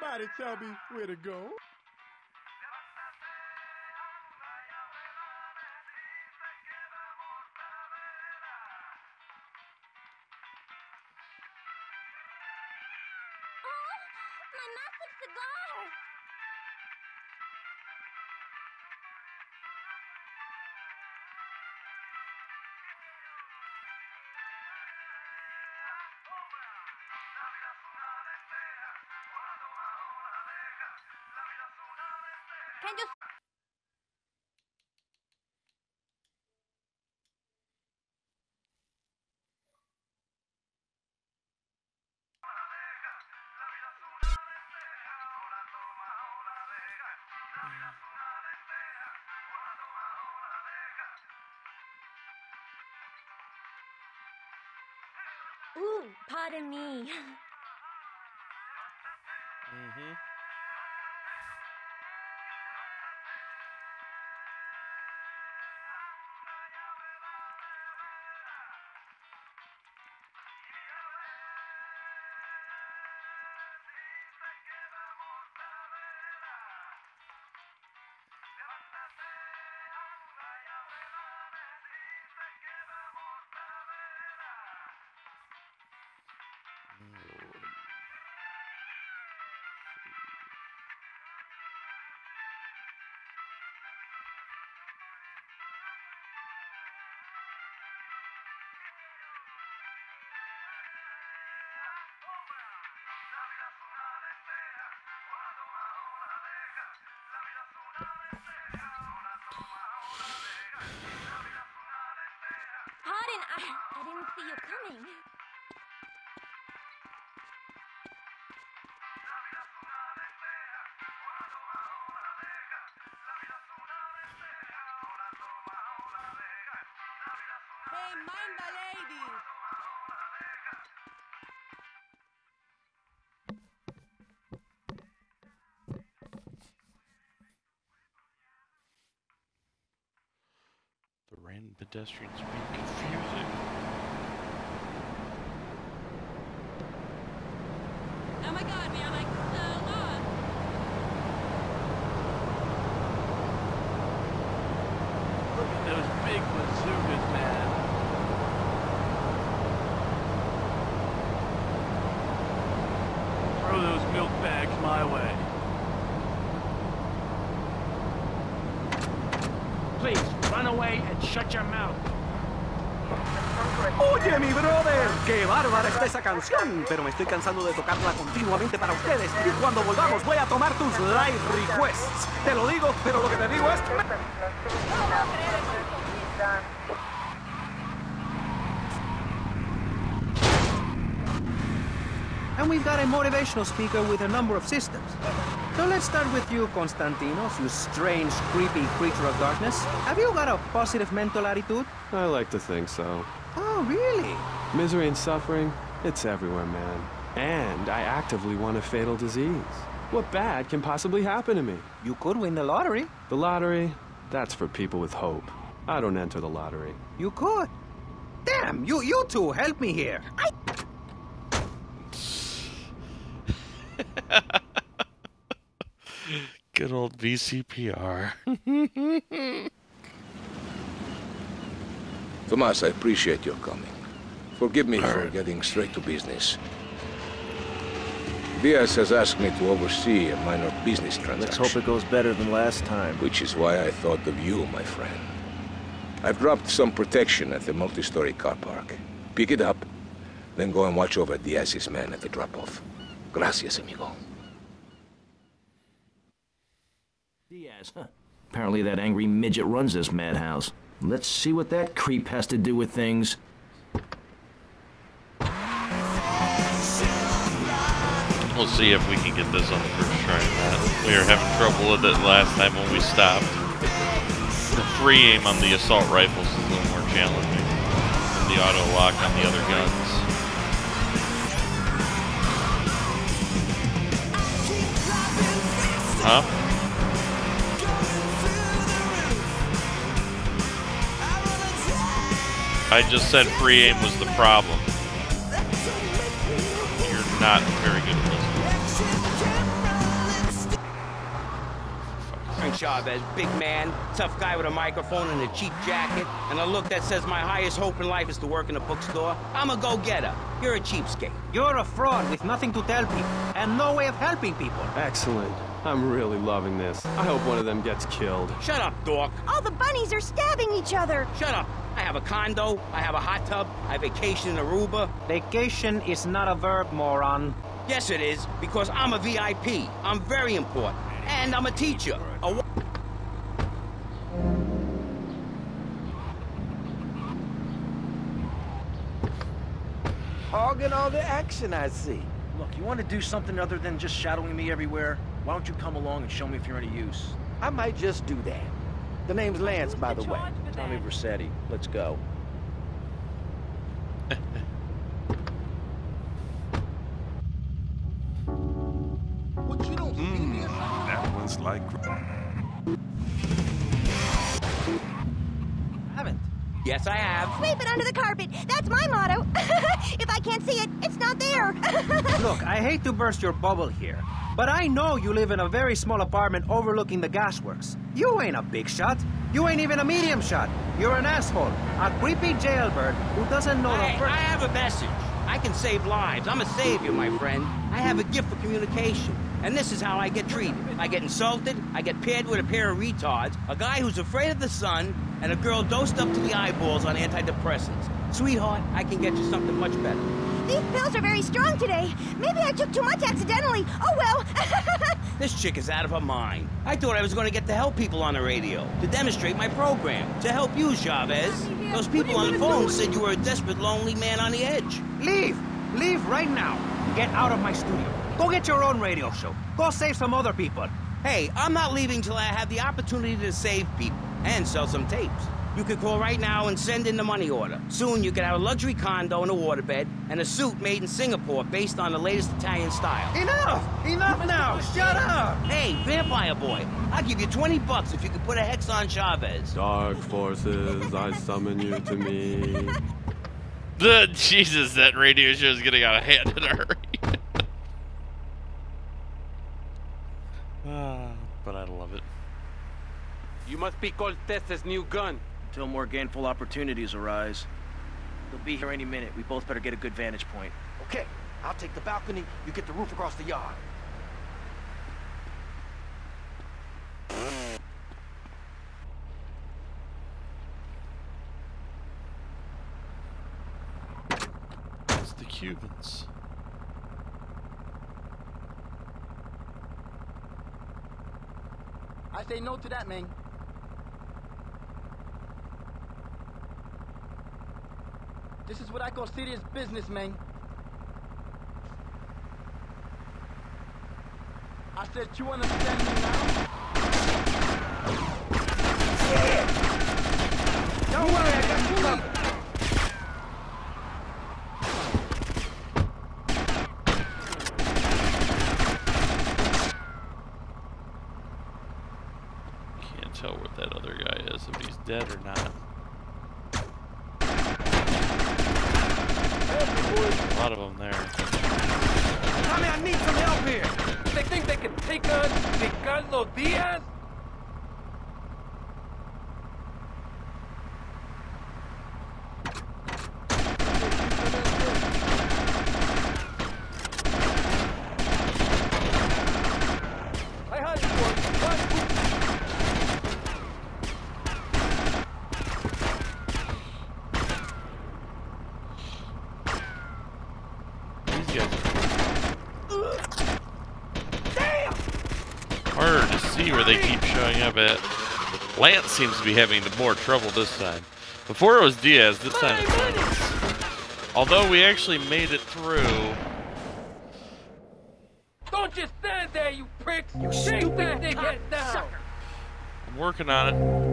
Somebody tell me where to go. My magic cigar! Can you... Ooh, pardon me. Pardon, I didn't see you coming. Hey, mind the lady! The random pedestrians are being confusing. Oh my god, we are like so lost! Look at those big bazookas, man. Throw those milk bags my way. Please, run away and shut your mouth. Oye, mi brother, qué bárbara está esa canción, pero me estoy cansando de tocarla continuamente para ustedes. Y cuando volvamos voy a tomar tus live requests. Te lo digo, pero lo que te digo es... And we've got a motivational speaker with a number of systems. So let's start with you, Konstantinos, you strange, creepy creature of darkness. Have you got a positive mental attitude? I like to think so. Oh, really? Misery and suffering, it's everywhere, man. And I actively want a fatal disease. What bad can possibly happen to me? You could win the lottery. The lottery, that's for people with hope. I don't enter the lottery. You could. Damn, you two, help me here. Good old VCPR. Tomas, I appreciate your coming. Forgive me for getting straight to business. Diaz has asked me to oversee a minor business transaction. Let's hope it goes better than last time. Which is why I thought of you, my friend. I've dropped some protection at the multi-story car park. Pick it up, then go and watch over Diaz's men at the drop-off. Gracias, amigo. Diaz, huh? Apparently that angry midget runs this madhouse. Let's see what that creep has to do with things. We'll see if we can get this on the first try, Matt. We were having trouble with it last time when we stopped. The free aim on the assault rifles is a little more challenging than the auto lock on the other guns. Huh? I just said free aim was the problem. You're not very good at listening. Frank Chavez, big man, tough guy with a microphone and a cheap jacket, and a look that says my highest hope in life is to work in a bookstore. I'm a go-getter. You're a cheapskate. You're a fraud with nothing to tell people, and no way of helping people. Excellent. I'm really loving this. I hope one of them gets killed. Shut up, dork. All the bunnies are stabbing each other. Shut up. I have a condo, I have a hot tub, I vacation in Aruba. Vacation is not a verb, moron. Yes, it is, because I'm a VIP. I'm very important. And I'm a teacher. Hogging all the action, I see. Look, you want to do something other than just shadowing me everywhere? Why don't you come along and show me if you're any use? I might just do that. The name's Lance, by the way. Tommy Vercetti. Let's go. That one's like... Haven't. Yes, I have. Sweep it under the carpet. That's my motto. If I can't see it, it's not there. Look, I hate to burst your bubble here, but I know you live in a very small apartment overlooking the gasworks. You ain't a big shot. You ain't even a medium shot. You're an asshole. A creepy jailbird who doesn't know the first... I have a message. I can save lives. I'm a savior, my friend. I have a gift for communication. And this is how I get treated. I get insulted, I get paired with a pair of retards, a guy who's afraid of the sun, and a girl dosed up to the eyeballs on antidepressants. Sweetheart, I can get you something much better. These pills are very strong today. Maybe I took too much accidentally. Oh, well. This chick is out of her mind. I thought I was going to get to help people on the radio, to demonstrate my program, to help you, Chavez. Those people on the phone said you were a desperate, lonely man on the edge. Leave! Leave right now. Get out of my studio. Go get your own radio show. Go save some other people. Hey, I'm not leaving till I have the opportunity to save people and sell some tapes. You could call right now and send in the money order. Soon you could have a luxury condo and a waterbed and a suit made in Singapore based on the latest Italian style. Enough! Enough now! Shut up! Hey, Vampire Boy, I'll give you $20 if you could put a hex on Chavez. Dark forces, I summon you to me. Jesus, that radio show is getting out of hand in a hurry. But I love it. You must be Cortez's new gun. Until more gainful opportunities arise. They'll be here any minute. We both better get a good vantage point. Okay, I'll take the balcony, you get the roof across the yard. It's the Cubans. I say no to that, man. This is what I call serious business, man. I said, you understand me now? Don't worry, I got you covered. Can't tell what that other guy is, if he's dead or not. A lot of them there. Tommy, I need some help here. They think they can take on Ricardo Diaz? Harder to see where they keep showing up at. Lance seems to be having more trouble this time. Before it was Diaz, this time it's Lance. Although we actually made it through. Don't just stand there, you pricks! You stupid thing, head down! I'm working on it.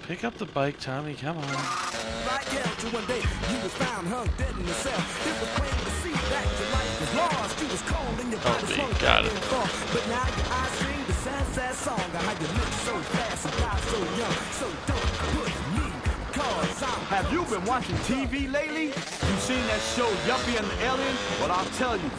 Pick up the bike, Tommy. Come on. Right down to one day you was found hung dead in the cell. It was plain to see that your life was lost. You was cold and your body swung got it. But now your eyes sing the sad, sad song of how you live so fast and die so young. So don't push me, cause I'm... Have you been watching TV lately? You seen that show Yuppie and the Alien? Well, I'll tell you.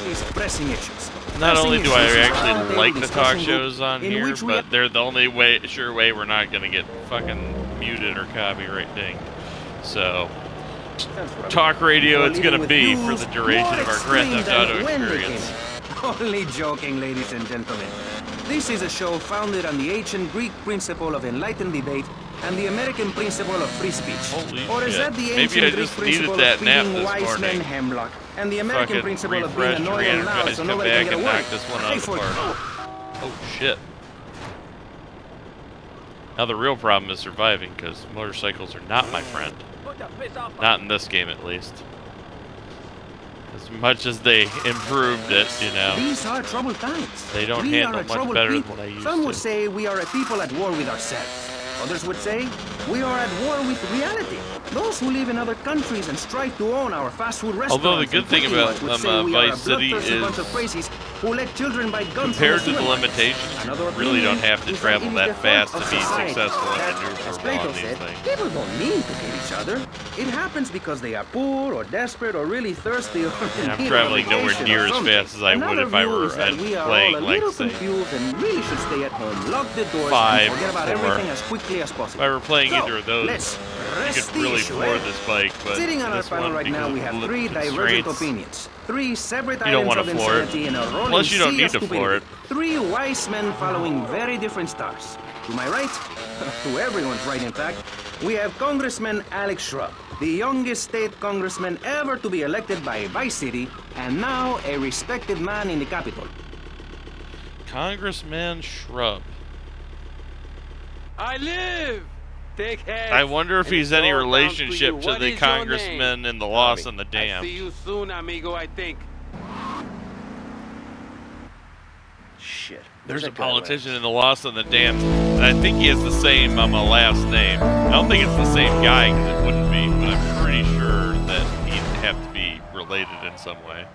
These pressing issues. Not only do I actually like the talk shows on here, but they're the only sure way we're not going to get fucking muted or copyright dinged. So, talk radio it's going to be for the duration of our Grand Theft Auto experience. Only joking, ladies and gentlemen. This is a show founded on the ancient Greek principle of enlightened debate and the American principle of free speech. Holy or is shit. that the Maybe ancient I Greek just needed principle that of nap feeding this wise morning. men hemlock and the American Fucking principle of being refresh, annoying and loud re-energize, so come nobody back can get and away? knock this one out of the park. Oh shit. Now the real problem is surviving, because motorcycles are not my friend. Not in this game, at least. As much as they improved it, you know. These are troubled times. They don't We handle are a much troubled better people. than they used Some to. would say we are a people at war with ourselves. Others would say we are at war with reality. Those who live in other countries and strive to own our fast food restaurants. Although the good thing about Vice City is, bunch of crazies who let children buy guns compared to the limitations, you really don't have to travel that fast to be successful in maneuvering on these things. People don't mean to kill each other. It happens because they are poor or desperate or really thirsty or I'm traveling nowhere near as fast as I would if I were playing, like, say, confused and really should stay at home, lock the doors, 5 and forget about or everything as quickly as possible. If I were playing So, either of those, let's you could really floor this bike, but sitting on our this panel one, right now, because we have of 3 divergent constraints, opinions. 3 separate you don't islands want of to floor it. insanity in a rolling Plus, you don't sea need of to floor it. stupidity. 3 wise men following very different stars. To my right, to everyone's right in fact, we have Congressman Alex Shrub, the youngest state congressman ever to be elected by Vice City, and now a respected man in the Capitol. Congressman Shrub. I live! Dickhead! I wonder if he's any It's all down relationship you. to What the is your congressman name? in The Lost Tommy. and the Damned. I see you soon, amigo, I think. Shit. There's a politician in The Lost and the Damned, and I think he has the same last name. I don't think it's the same guy, because it wouldn't be, but I'm pretty sure that he'd have to be related in some way.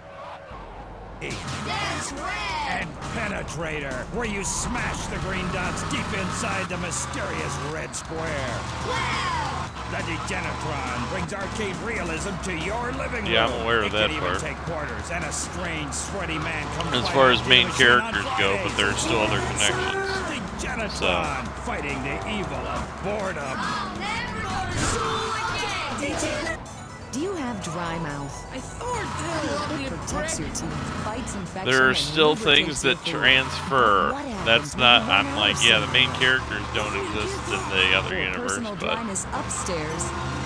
That's red! And Penetrator, where you smash the green dots deep inside the mysterious red square. Wow! The Degenitron brings arcade realism to your living room. Yeah, I'm aware of that It can part. even take quarters, and a strange, sweaty man comes As by far and as main gives you an characters go, but there's still other connections. Degenitron, fighting the evil of boredom. I'll never go to school again! Do you have dry mouth? I sure do. Protects your teeth, fights infection. There are and still lubricates things your that food. transfer. Whatever. That's not, I'm like, yeah, the main characters don't exist in the other For universe, personal but dryness upstairs,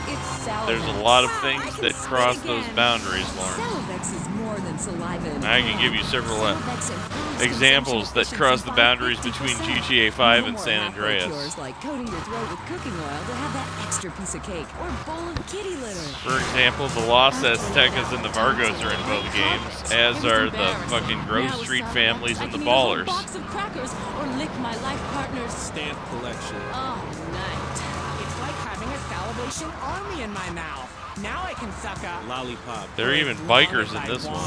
it's Salivex. there's a lot of things that cross those boundaries, Lauren. Salivex is more than saliva. and I can give you several Salivex improves examples that consumption cross the efficiency boundaries by between 50%. GTA 5 No and more San halfway Andreas. cures like coating your throat with cooking oil to have that extra piece of cake or bowl of kitty litter. For example, the Lost Aztecas and the Vargos are in both games, as are the fucking Grove Street families and the Ballers. Box of crackers or lick my life partner's stamp collection. Oh, night. It's like having a salivation army in my mouth. Now I can suck a lollipop. There are even bikers in this one.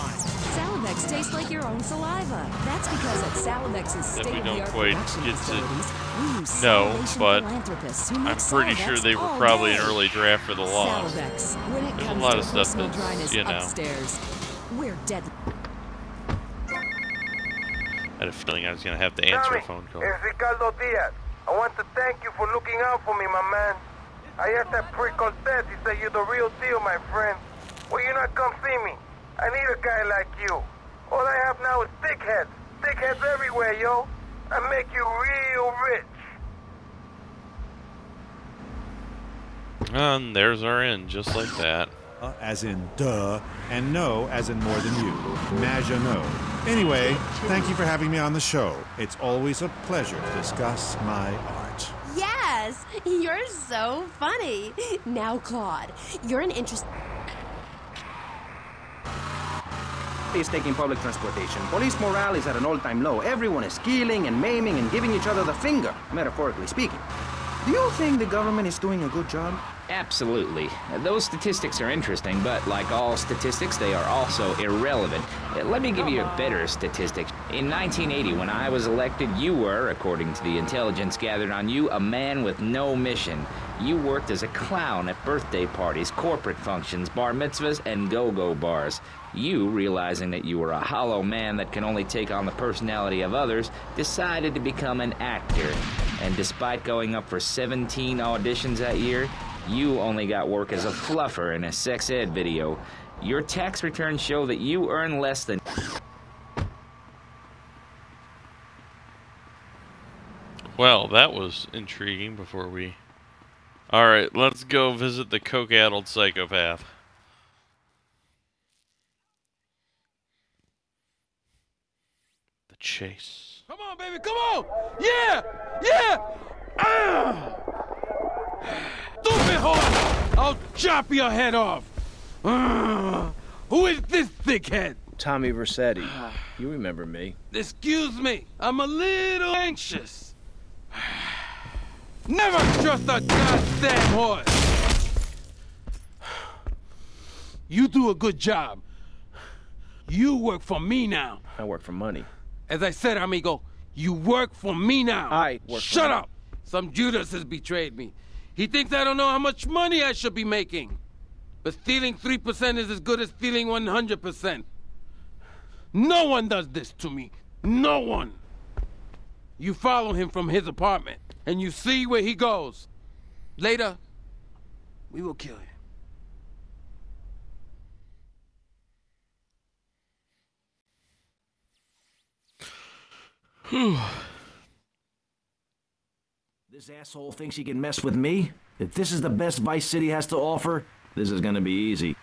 Salivex tastes like your own saliva. That's because at Salivex's That we don't state-of-the-art quite production get facilities, we use to know, salivation but philanthropists who I'm make pretty Salivex sure they were all probably day. an early draft for the Lost. Salivex, when it There's a comes lot to of stuff personal that's, dryness you know. upstairs, we're deadly. I had a feeling I was going to have to answer a phone call. It's Ricardo Diaz. I want to thank you for looking out for me, my man. I asked that prick Cortez. He said you're the real deal, my friend. Will you not come see me? I need a guy like you. All I have now is dickheads. Dickheads everywhere, yo. I make you real rich. And there's our end, just like that. As in duh, and no as in more than you. Maginot. Anyway, thank you for having me on the show. It's always a pleasure to discuss my art. Yes, you're so funny. Now, Claude, you're an interest... Nobody is taking public transportation. Police morale is at an all-time low. Everyone is killing and maiming and giving each other the finger, metaphorically speaking. Do you think the government is doing a good job? Absolutely. Those statistics are interesting, but like all statistics, they are also irrelevant. Let me give you a better statistic. In 1980, when I was elected, you were, according to the intelligence gathered on you, a man with no mission. You worked as a clown at birthday parties, corporate functions, bar mitzvahs, and go-go bars. You, realizing that you were a hollow man that can only take on the personality of others, decided to become an actor. And despite going up for 17 auditions that year, you only got work as a fluffer in a sex ed video. Your tax returns show that you earn less than... Well, that was intriguing before we... Alright, let's go visit the coke-addled psychopath. The chase. Come on, baby, come on! Yeah! Yeah! Ah! Stupid whore! I'll chop your head off! Who is this thickhead? Tommy Vercetti. You remember me. Excuse me, I'm a little anxious. Never trust a goddamn horse! You do a good job. You work for me now. I work for money. As I said, amigo, you work for me now. I work for Shut up! Some Judas has betrayed me. He thinks I don't know how much money I should be making. But stealing 3% is as good as stealing 100%. No one does this to me. No one. You follow him from his apartment, and you see where he goes. Later, we will kill him. This asshole thinks he can mess with me? If this is the best Vice City has to offer, this is gonna be easy.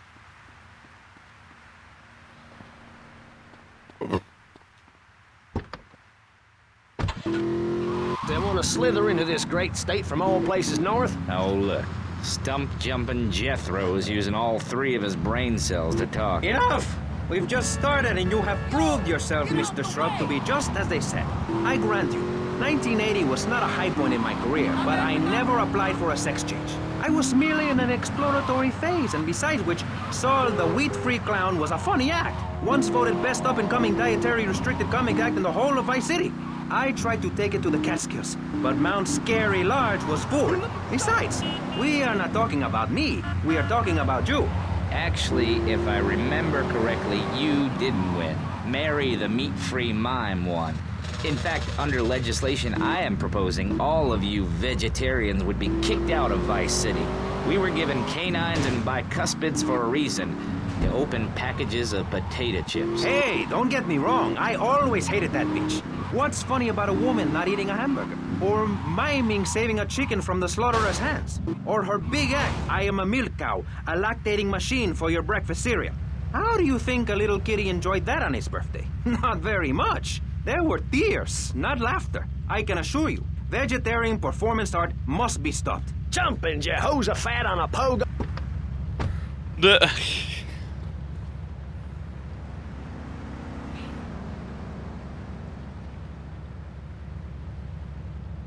They want to slither into this great state from all places north? Oh, look. Stump-jumping Jethro is using all 3 of his brain cells to talk. Enough! We've just started and you have proved yourself, Mr. Shrub, to be just as they said. I grant you, 1980 was not a high point in my career, but I never applied for a sex change. I was merely in an exploratory phase, and besides which, Saul the wheat-free clown was a funny act. Once voted best up-and-coming dietary restricted comic act in the whole of Vice City. I tried to take it to the Catskills, but Mount Scary Large was full. Besides, we are not talking about me, we are talking about you. Actually, if I remember correctly, you didn't win. Mary the meat-free mime won. In fact, under legislation I am proposing, all of you vegetarians would be kicked out of Vice City. We were given canines and bicuspids for a reason, to open packages of potato chips. Hey, don't get me wrong, I always hated that bitch. What's funny about a woman not eating a hamburger? Or miming saving a chicken from the slaughteurer's hands? Or her big act, I am a milk cow, a lactating machine for your breakfast cereal. How do you think a little kitty enjoyed that on his birthday? Not very much. There were tears, not laughter. I can assure you, vegetarian performance art must be stopped. Jumping Jehoshaphat on a pogo.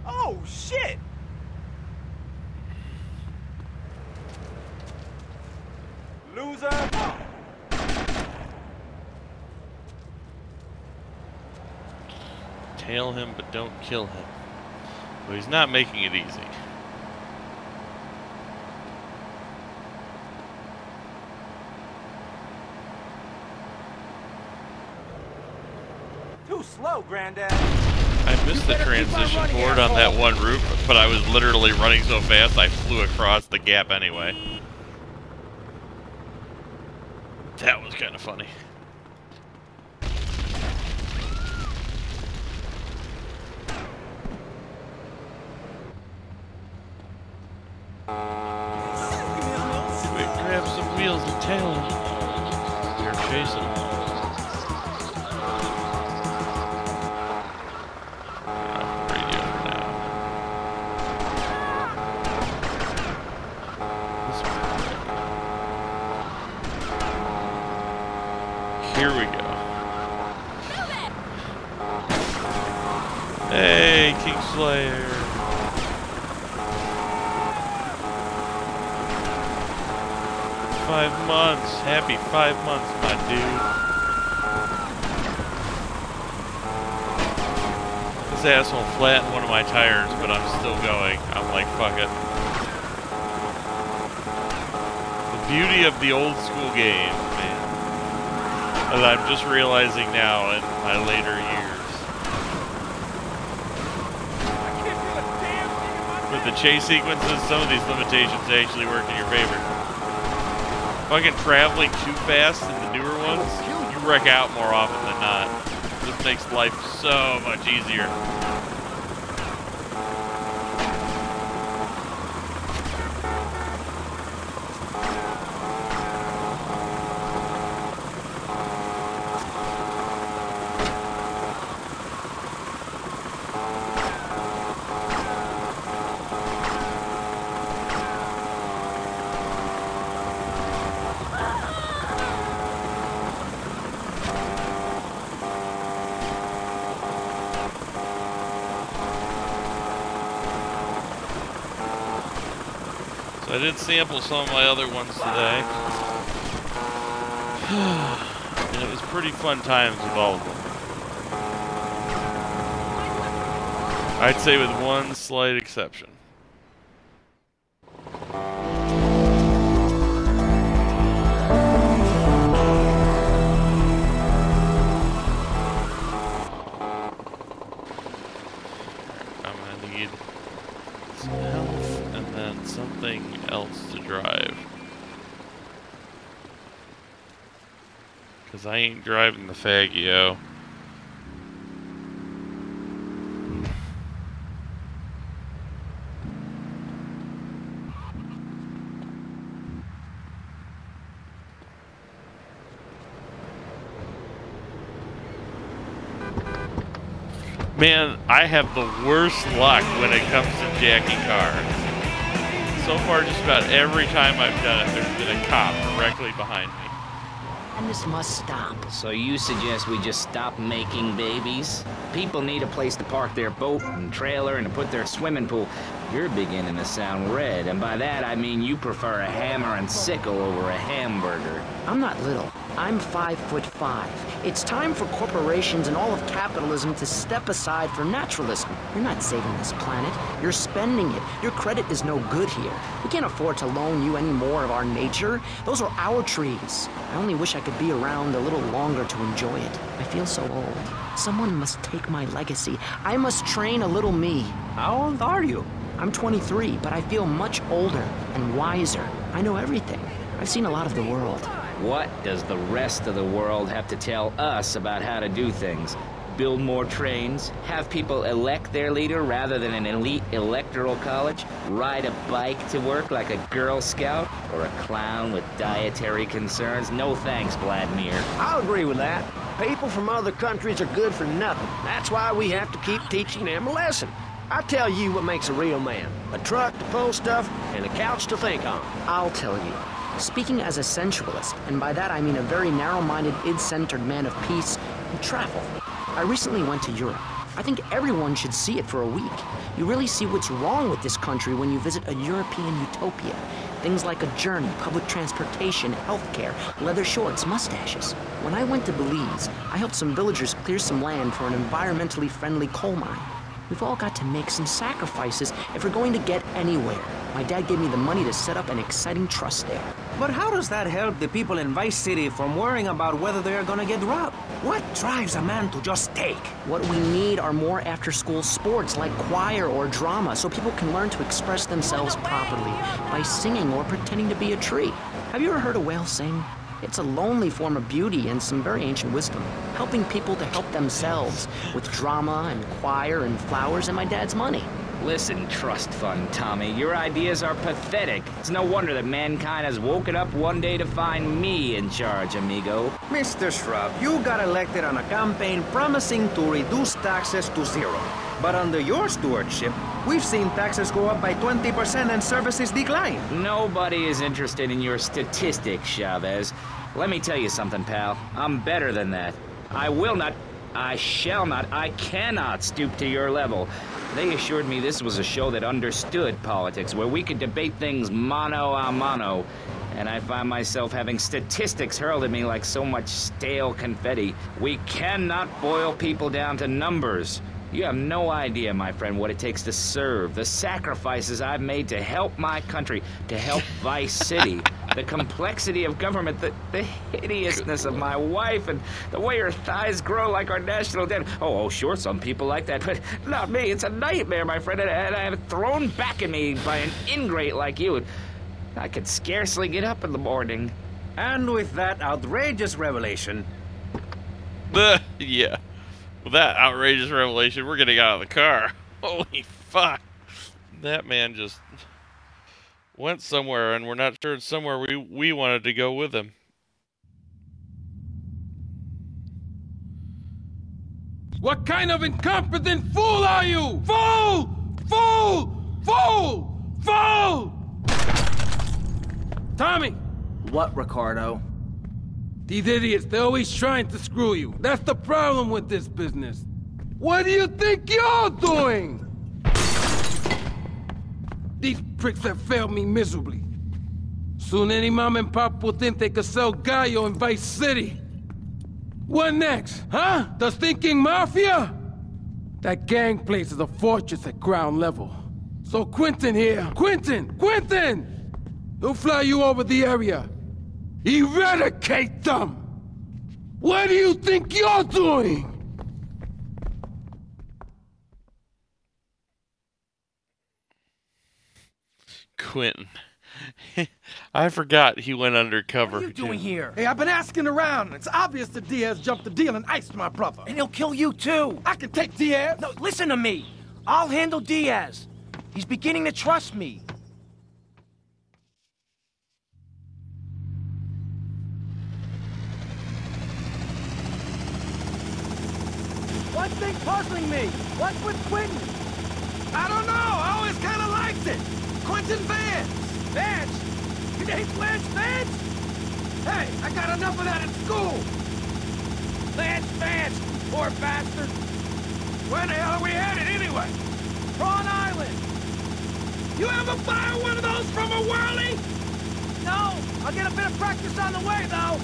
Oh, shit! Loser! Tail him, but don't kill him. Well, he's not making it easy. Too slow, Granddad. I missed the transition board on that one route, but I was literally running so fast I flew across the gap anyway. That was kind of funny. Wait, grab some wheels and tail him. You're chasing him. Here we go. Slayer. $5 months. Happy 5 months, my dude. This asshole flattened one of my tires, but I'm still going. I'm like, fuck it. The beauty of the old school game, man. As I'm just realizing now in my later years. With the chase sequences, some of these limitations actually work in your favor. Fucking traveling too fast in the newer ones, you wreck out more often than not. This makes life so much easier. I did sample some of my other ones today. And it was pretty fun times with all of them. I'd say with one slight exception. I'm gonna need some health and then something else to drive. Cause I ain't driving the Faggio. Man, I have the worst luck when it comes to jacking cars. So far, just about every time I've done it, there's been a cop directly behind me. And this must stop. So you suggest we just stop making babies? People need a place to park their boat and trailer and to put their swimming pool. You're beginning to sound red, and by that I mean you prefer a hammer and sickle over a hamburger. I'm not little. I'm 5'5". It's time for corporations and all of capitalism to step aside for naturalism. You're not saving this planet. You're spending it. Your credit is no good here. We can't afford to loan you any more of our nature. Those are our trees. I only wish I could be around a little longer to enjoy it. I feel so old. Someone must take my legacy. I must train a little me. How old are you? I'm 23, but I feel much older and wiser. I know everything. I've seen a lot of the world. What does the rest of the world have to tell us about how to do things? Build more trains? Have people elect their leader rather than an elite electoral college? Ride a bike to work like a Girl Scout? Or a clown with dietary concerns? No thanks, Vladimir. I'll agree with that. People from other countries are good for nothing. That's why we have to keep teaching them a lesson. I tell you what makes a real man. A truck to pull stuff and a couch to think on. I'll tell you. Speaking as a sensualist, and by that I mean a very narrow-minded, id-centered man of peace and travel. I recently went to Europe. I think everyone should see it for a week. You really see what's wrong with this country when you visit a European utopia. Things like a journey, public transportation, healthcare, leather shorts, mustaches. When I went to Belize, I helped some villagers clear some land for an environmentally friendly coal mine. We've all got to make some sacrifices if we're going to get anywhere. My dad gave me the money to set up an exciting trust there. But how does that help the people in Vice City from worrying about whether they're gonna get robbed? What drives a man to just take? What we need are more after-school sports like choir or drama so people can learn to express themselves properly by singing or pretending to be a tree. Have you ever heard a whale sing? It's a lonely form of beauty and some very ancient wisdom, helping people to help themselves with drama and choir and flowers and my dad's money. Listen, trust fund Tommy, your ideas are pathetic. It's no wonder that mankind has woken up one day to find me in charge, amigo. Mr. Shrub, you got elected on a campaign promising to reduce taxes to zero. But under your stewardship, we've seen taxes go up by 20% and services decline. Nobody is interested in your statistics, Chavez. Let me tell you something, pal. I'm better than that. I will not, I shall not, I cannot stoop to your level. They assured me this was a show that understood politics, where we could debate things mano a mano. And I find myself having statistics hurled at me like so much stale confetti. We cannot boil people down to numbers. You have no idea, my friend, what it takes to serve, the sacrifices I've made to help my country, to help Vice City, the complexity of government, the hideousness of my wife, and the way her thighs grow like our national debt. Oh, sure, some people like that, but not me. It's a nightmare, my friend, and I have it thrown back at me by an ingrate like you. I could scarcely get up in the morning. And with that outrageous revelation... Yeah. With that outrageous revelation, we're getting out of the car. Holy fuck. That man just went somewhere, and we're not sure it's somewhere we wanted to go with him. What kind of incompetent fool are you? Fool! Fool! Fool! Fool! Tommy! What, Ricardo? These idiots, they're always trying to screw you. That's the problem with this business. What do you think you're doing? These pricks have failed me miserably. Soon any mom and pop will think they could sell Gallo in Vice City. What next, huh? The stinking mafia? That gang place is a fortress at ground level. So Quentin here, Quentin! He'll fly you over the area. Eradicate them! What do you think you're doing? Quentin. I forgot he went undercover. What are you doing here? Hey, I've been asking around. It's obvious that Diaz jumped the deal and iced my brother. And he'll kill you too. I can take Diaz. No, listen to me. I'll handle Diaz. He's beginning to trust me. One thing puzzling me. What's with Quentin? I don't know. I always kind of liked it. Quentin Vance. Vance? You named Lance Vance? Hey, I got enough of that at school. Lance Vance, poor bastard. Where the hell are we headed anyway? Prawn Island. You ever fire one of those from a whirly? No. I'll get a bit of practice on the way, though.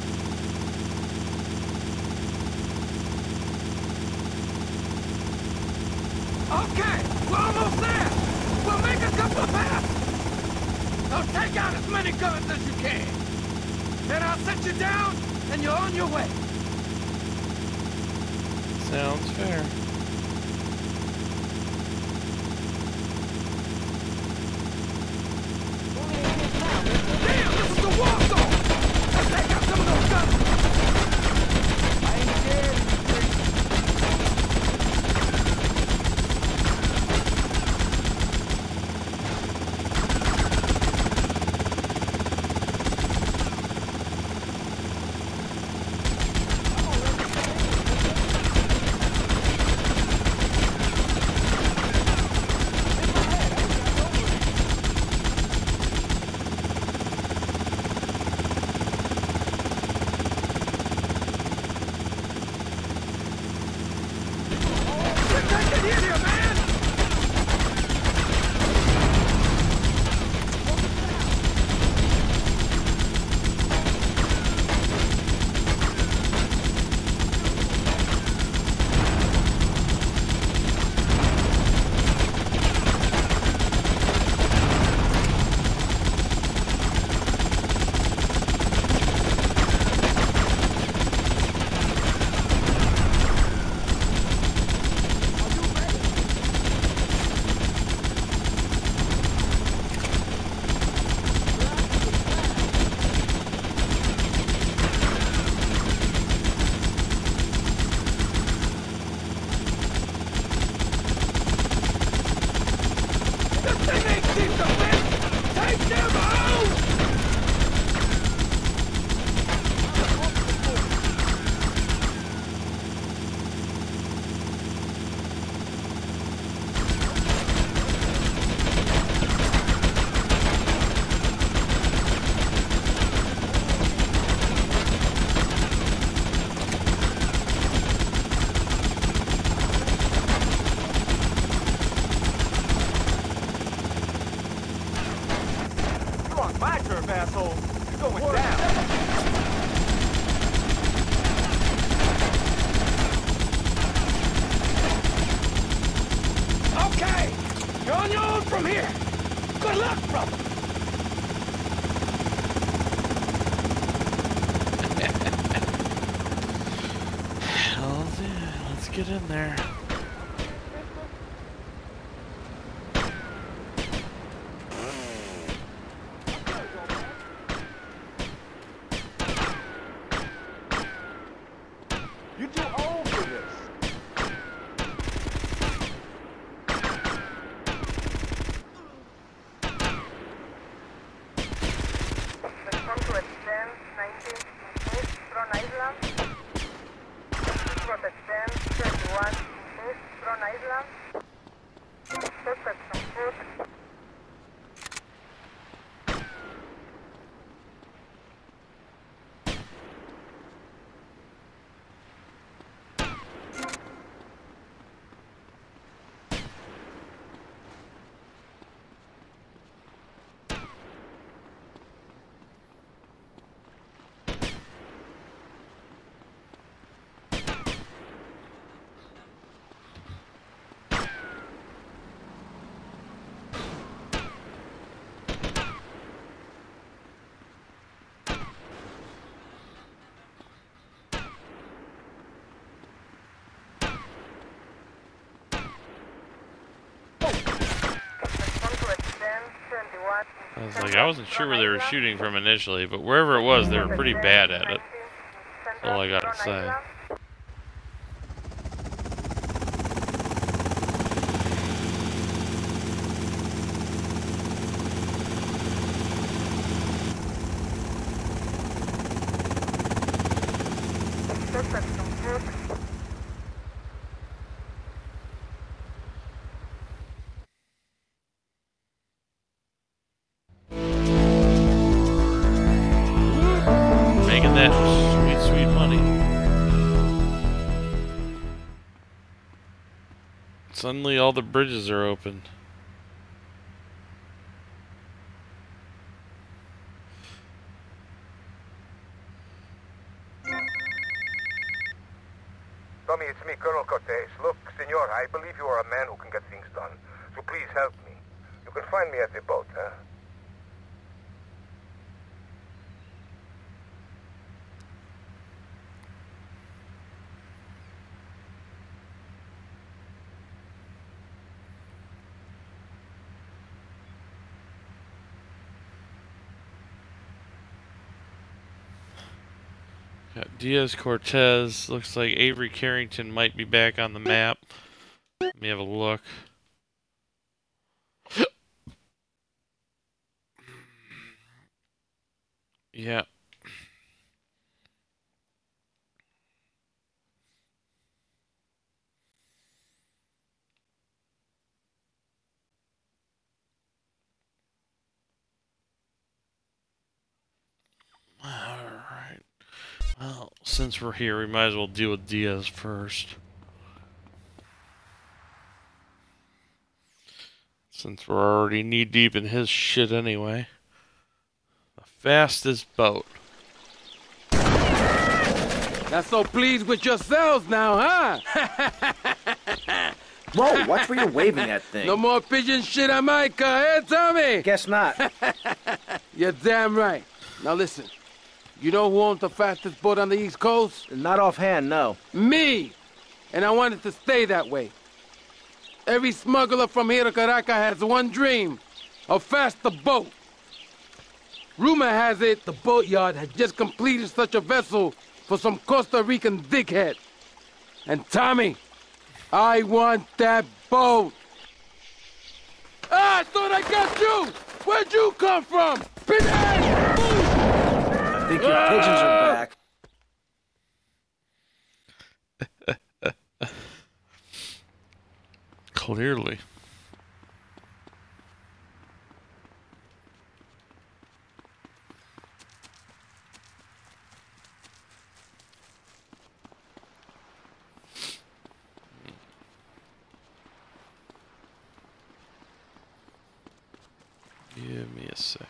Okay, we're almost there. We'll make a couple of passes. So take out as many guns as you can. Then I'll set you down, and you're on your way. Sounds fair. Damn, this is the war zone. Let's take out some of those guns. I ain't scared. nerve, asshole. You're going down. Okay, you're on your own from here. Good luck, brother. Hell yeah, let's get in there. You're too old for this. I wasn't sure where they were shooting from initially, but wherever it was, they were pretty bad at it. That's all I gotta say. Making that sweet, sweet money. Suddenly all the bridges are open. Tommy, it's me, Colonel Cortez. Look, senor, I believe you are a man who can get things done. So please help me. You can find me at the boat, huh? Got Diaz Cortez. Looks like Avery Carrington might be back on the map. Let me have a look. Yeah. Alright. Well, since we're here, we might as well deal with Diaz first. Since we're already knee-deep in his shit anyway. The fastest boat. Not so pleased with yourselves now, huh? Whoa, watch where you're waving that thing. No more pigeon shit on my car, eh, Tommy? Guess not. You're damn right. Now listen, you know who owns the fastest boat on the East Coast? Not offhand, no. Me! And I want it to stay that way. Every smuggler from here to Caracas has one dream, a faster boat. Rumor has it the boatyard has just completed such a vessel for some Costa Rican dickhead. And Tommy, I want that boat. Ah, I thought I got you! Where'd you come from? Pinhead! I think your pigeons are back. Clearly. Give me a sec.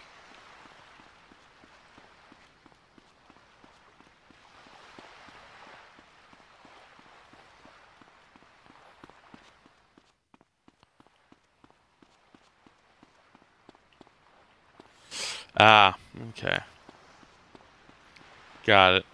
Ah, okay. Got it.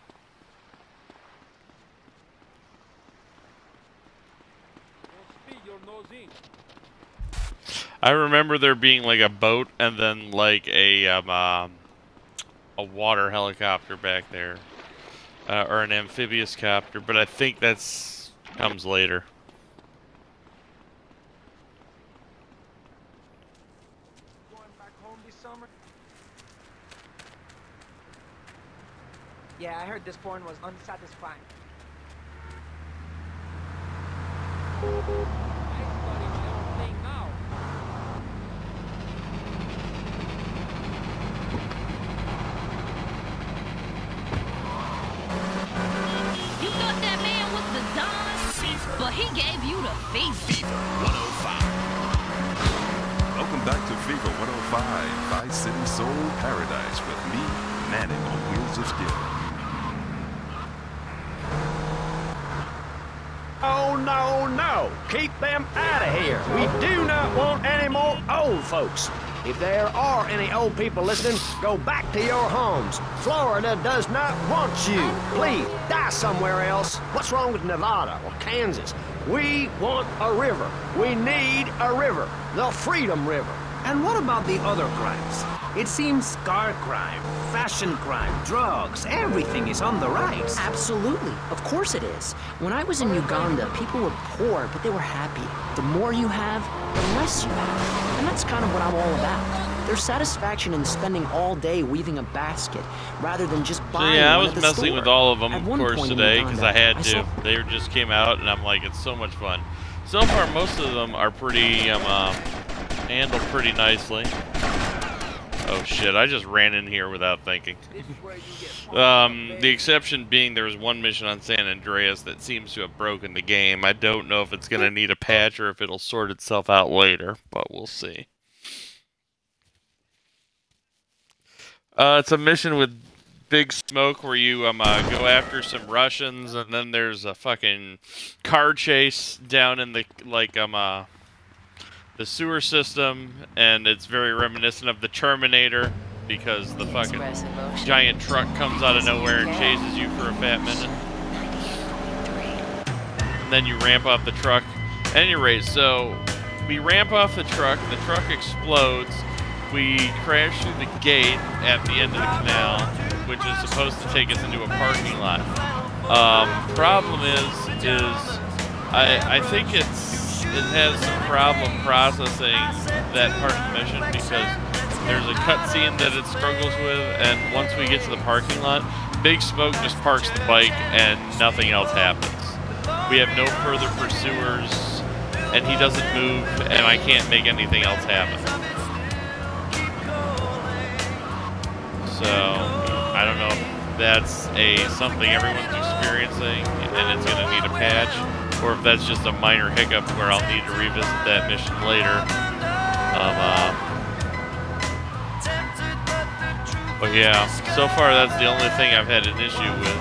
I remember there being like a boat and then like a water helicopter back there, or an amphibious copter, but I think that's comes later. Going back home this summer? Yeah, I heard this porn was unsatisfying. You thought that man was the Don, but he gave you the fever. 105. Welcome back to Fever 105, Vice City Soul Paradise with me, Manning on Wheels of Steel. Oh, no, no. Keep them out of here. We do not want any more old folks. If there are any old people listening, go back to your homes. Florida does not want you. Please, die somewhere else. What's wrong with Nevada or Kansas? We want a river. We need a river. The Freedom River. And what about the other crimes? It seems car crime, fashion crime, drugs, everything is on the rise. Absolutely. Of course it is. When I was in Uganda, people were poor, but they were happy. The more you have, the less you have. And that's kind of what I'm all about. There's satisfaction in spending all day weaving a basket, rather than just buying So yeah, I one was at the messing store. with all of them, At of one course, point in today, because I Uganda, had to. They just came out, and I'm like, it's so much fun. So far, most of them are pretty, handled pretty nicely. Oh shit, I just ran in here without thinking. The exception being there was one mission on San Andreas that seems to have broken the game. I don't know if it's going to need a patch or if it'll sort itself out later, but we'll see. It's a mission with Big Smoke where you go after some Russians, and then there's a fucking car chase down in the the sewer system, and it's very reminiscent of the Terminator because the fucking giant truck comes out of nowhere and chases you for a fat minute. And then you ramp up the truck. At any rate, so we ramp off the truck explodes, we crash through the gate at the end of the canal, which is supposed to take us into a parking lot. Problem is I think it has some problem processing that part of the mission because there's a cutscene that it struggles with, and once we get to the parking lot, Big Smoke just parks the bike and nothing else happens. We have no further pursuers, and he doesn't move, and I can't make anything else happen. So, I don't know if that's something everyone's experiencing and it's going to need a patch, or if that's just a minor hiccup where I'll need to revisit that mission later. But yeah, so far that's the only thing I've had an issue with.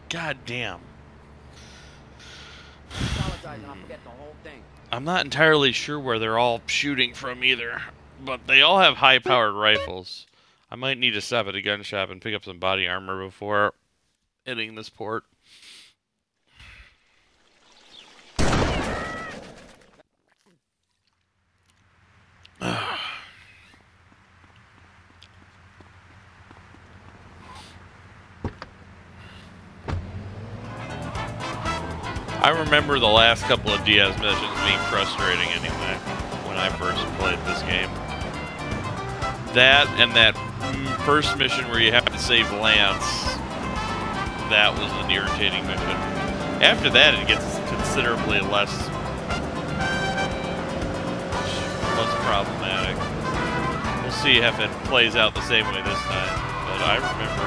God damn. I'm not entirely sure where they're all shooting from either, but they all have high-powered rifles. I might need to stop at a gun shop and pick up some body armor before hitting this port. I remember the last couple of Diaz missions being frustrating anyway, when I first played this game. That and that first mission where you have to save Lance, that was an irritating mission. After that, it gets considerably less less problematic. We'll see if it plays out the same way this time. But I remember.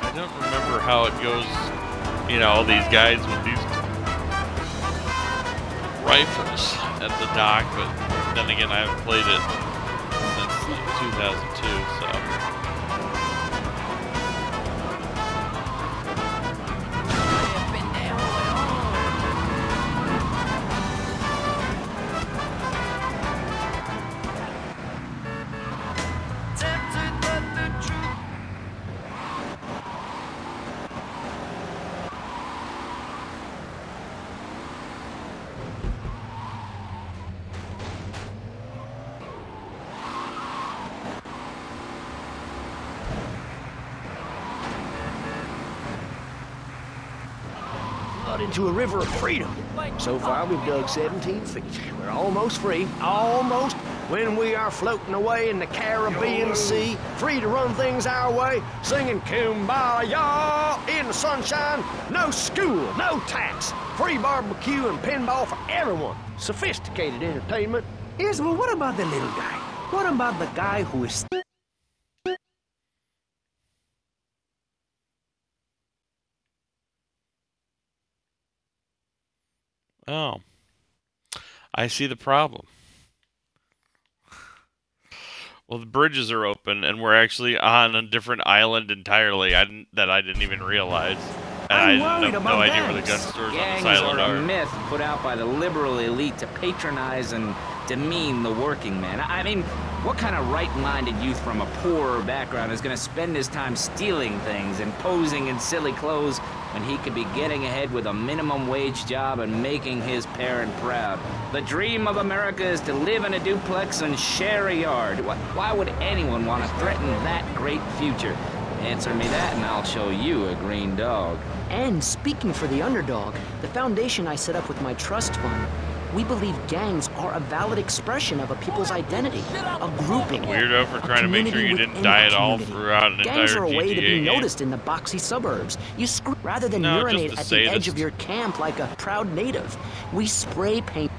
I don't remember how it goes. You know, all these guys with these rifles at the dock, but then again, I haven't played it since like 2002, so. Into a river of freedom. So far, we've dug 17 feet. We're almost free, almost, when we are floating away in the Caribbean Sea, free to run things our way, singing Kumbaya in the sunshine. No school, no tax, free barbecue and pinball for everyone. Sophisticated entertainment. Yes, but what about the little guy? What about the guy who is... Oh, I see the problem. Well, the bridges are open, and we're actually on a different island entirely that I didn't even realize. And I have no idea where the gun stores on this island are are. a myth put out by the liberal elite to patronize and demean the working man. I mean, what kind of right-minded youth from a poorer background is going to spend his time stealing things and posing in silly clothes when he could be getting ahead with a minimum wage job and making his parent proud? The dream of America is to live in a duplex and share a yard. Why would anyone want to threaten that great future? Answer me that and I'll show you a green dog. And speaking for the underdog, the foundation I set up with my trust fund, we believe gangs are a valid expression of a people's identity, a grouping. Weirdo for trying to make sure you didn't die at all throughout an entire GTA game. Gangs are a way to be noticed in the boxy suburbs. You rather than urinate at the edge of your camp like a proud native. We spray paint.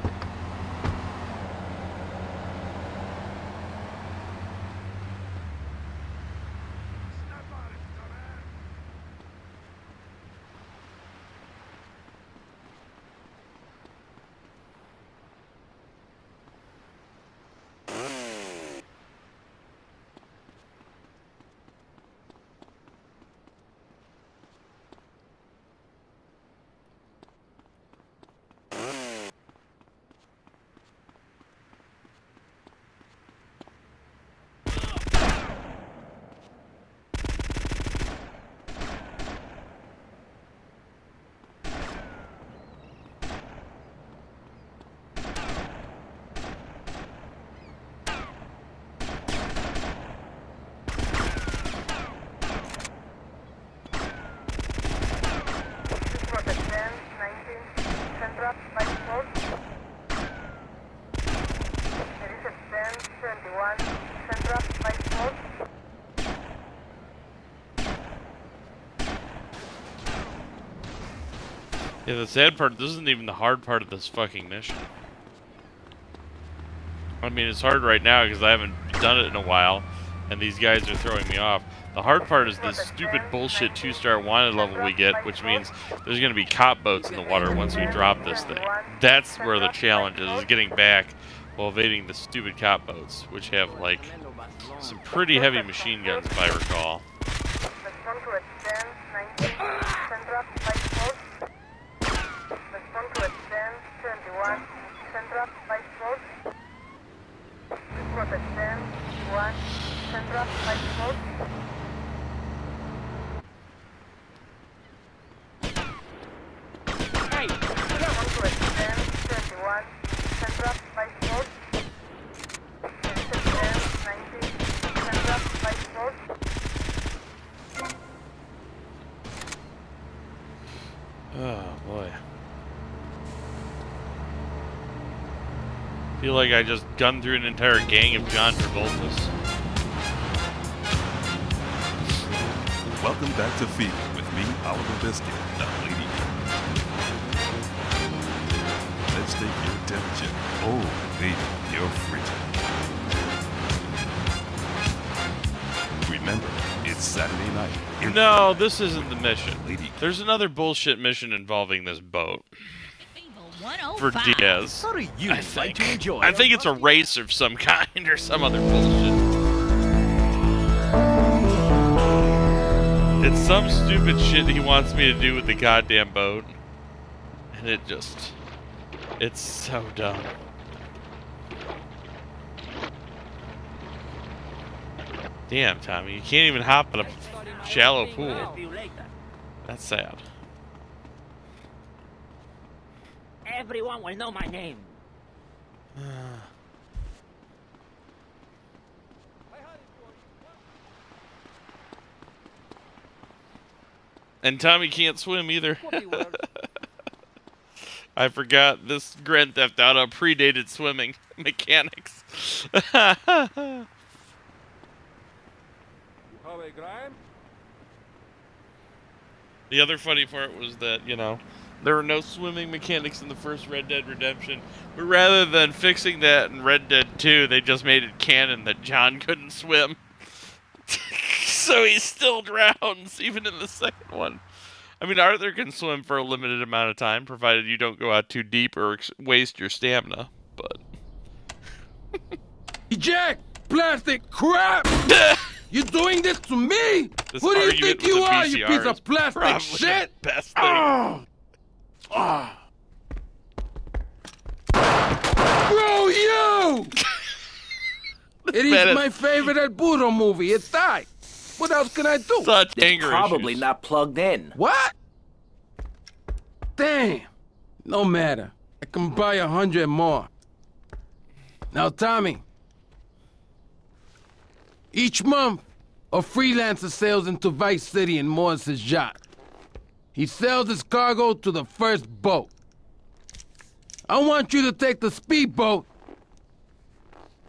Yeah, the sad part, this isn't even the hard part of this fucking mission. I mean, it's hard right now because I haven't done it in a while, and these guys are throwing me off. The hard part is this stupid bullshit 2-star wanted level we get, which means there's going to be cop boats in the water once we drop this thing. That's where the challenge is getting back while evading the stupid cop boats, which have, like, some pretty heavy machine guns, if I recall. Oh boy. I feel like I just gunned through an entire gang of John Travoltas. Welcome back to FIFA with me, Oliver Biscuit, the lady. just take your temperature. Oh, baby, you're frigid. Remember, it's Saturday night. No, this isn't the mission. There's another bullshit mission involving this boat. For Diaz. I think it's a race of some kind or some other bullshit. It's some stupid shit he wants me to do with the goddamn boat. And it's so dumb. Damn, Tommy, you can't even hop in a shallow pool. That's sad. Everyone will know my name. And Tommy can't swim either. I forgot this Grand Theft Auto predated swimming mechanics. The other funny part was that, you know, there were no swimming mechanics in the first Red Dead Redemption, but rather than fixing that in Red Dead 2, they just made it canon that John couldn't swim. So he still drowns, even in the second one. I mean, Arthur can swim for a limited amount of time, provided you don't go out too deep or waste your stamina, but... Jack! Plastic crap! You doing this to me? This Who do you argument think you with the are, you VCR piece of is plastic probably shit? the best thing. Bro, you! It is my favorite El Burro movie. It's tight. What else can I do? Such It's probably not plugged in. What? Damn. No matter. I can buy 100 more. Now, Tommy. Each month, a freelancer sails into Vice City in Morris's yacht. He sells his cargo to the first boat. I want you to take the speedboat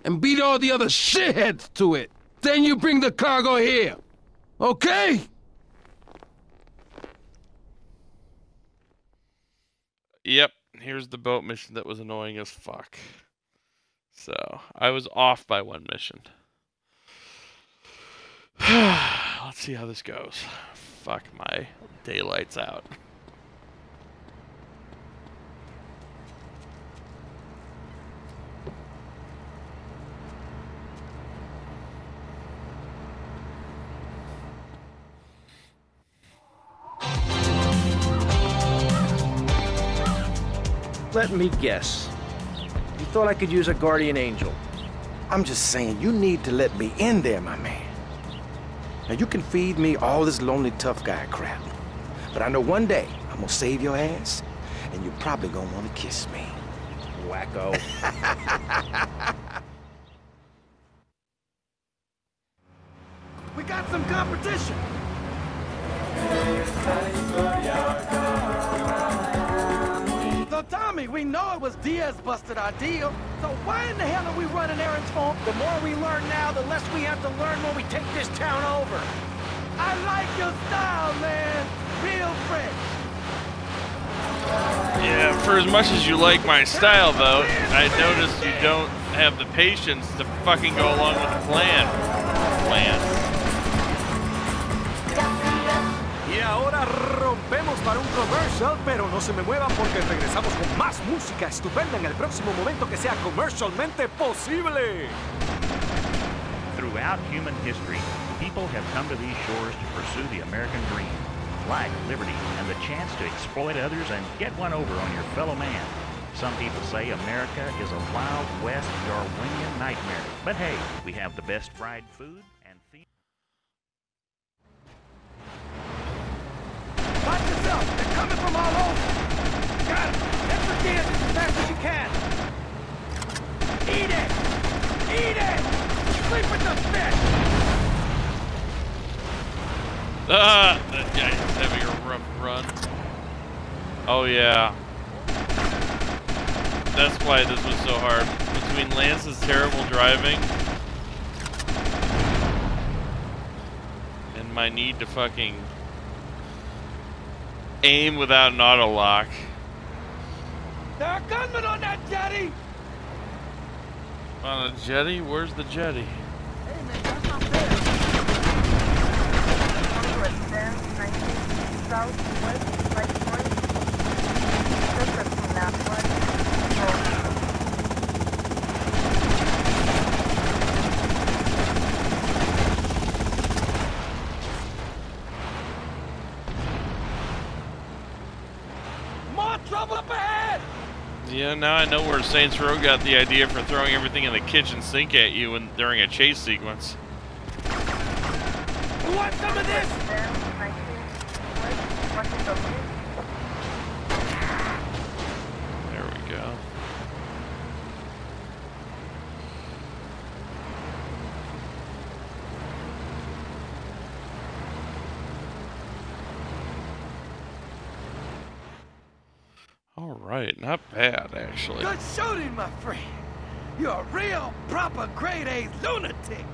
and beat all the other shitheads to it. Then you bring the cargo here. Okay? Yep, here's the boat mission that was annoying as fuck. So, I was off by one mission. Let's see how this goes. Fuck my daylights out. Let me guess. You thought I could use a guardian angel. I'm just saying, you need to let me in there, my man. Now, you can feed me all this lonely tough guy crap. But I know one day I'm gonna save your ass, and you're probably gonna want to kiss me. Wacko. We got some competition. So, Tommy, we know it was Diaz busted our deal. So why in the hell are we running errands for him? The more we learn now, the less we have to learn when we take this town over. I like your style, man. Real fresh. Yeah, for as much as you like my style, though, I noticed you don't have the patience to fucking go along with the plan. Y ahora rompemos para un commercial, pero no se me muevan porque regresamos con más música estupenda en el próximo momento que sea comercialmente posible. Throughout human history, people have come to these shores to pursue the American dream, life, liberty, and the chance to exploit others and get one over on your fellow man. Some people say America is a Wild West Darwinian nightmare. But hey, we have the best fried food and theme. Watch yourself. They're coming from all over. Got it. Head for Diaz as fast as you can. Eat it. Eat it. Sleep with the fish. That guy's having a rough run. Oh yeah. That's why this was so hard. Between Lance's terrible driving and my need to fucking aim without an auto lock. There are gunmen on that jetty! On a jetty? Where's the jetty? Hey, man, that's not fair. More trouble up ahead! Yeah, now I know where Saints Row got the idea for throwing everything in the kitchen sink at you during a chase sequence. Who wants some of this? There we go. All right, not bad actually. Good shooting, my friend. You're a real, proper grade A lunatic.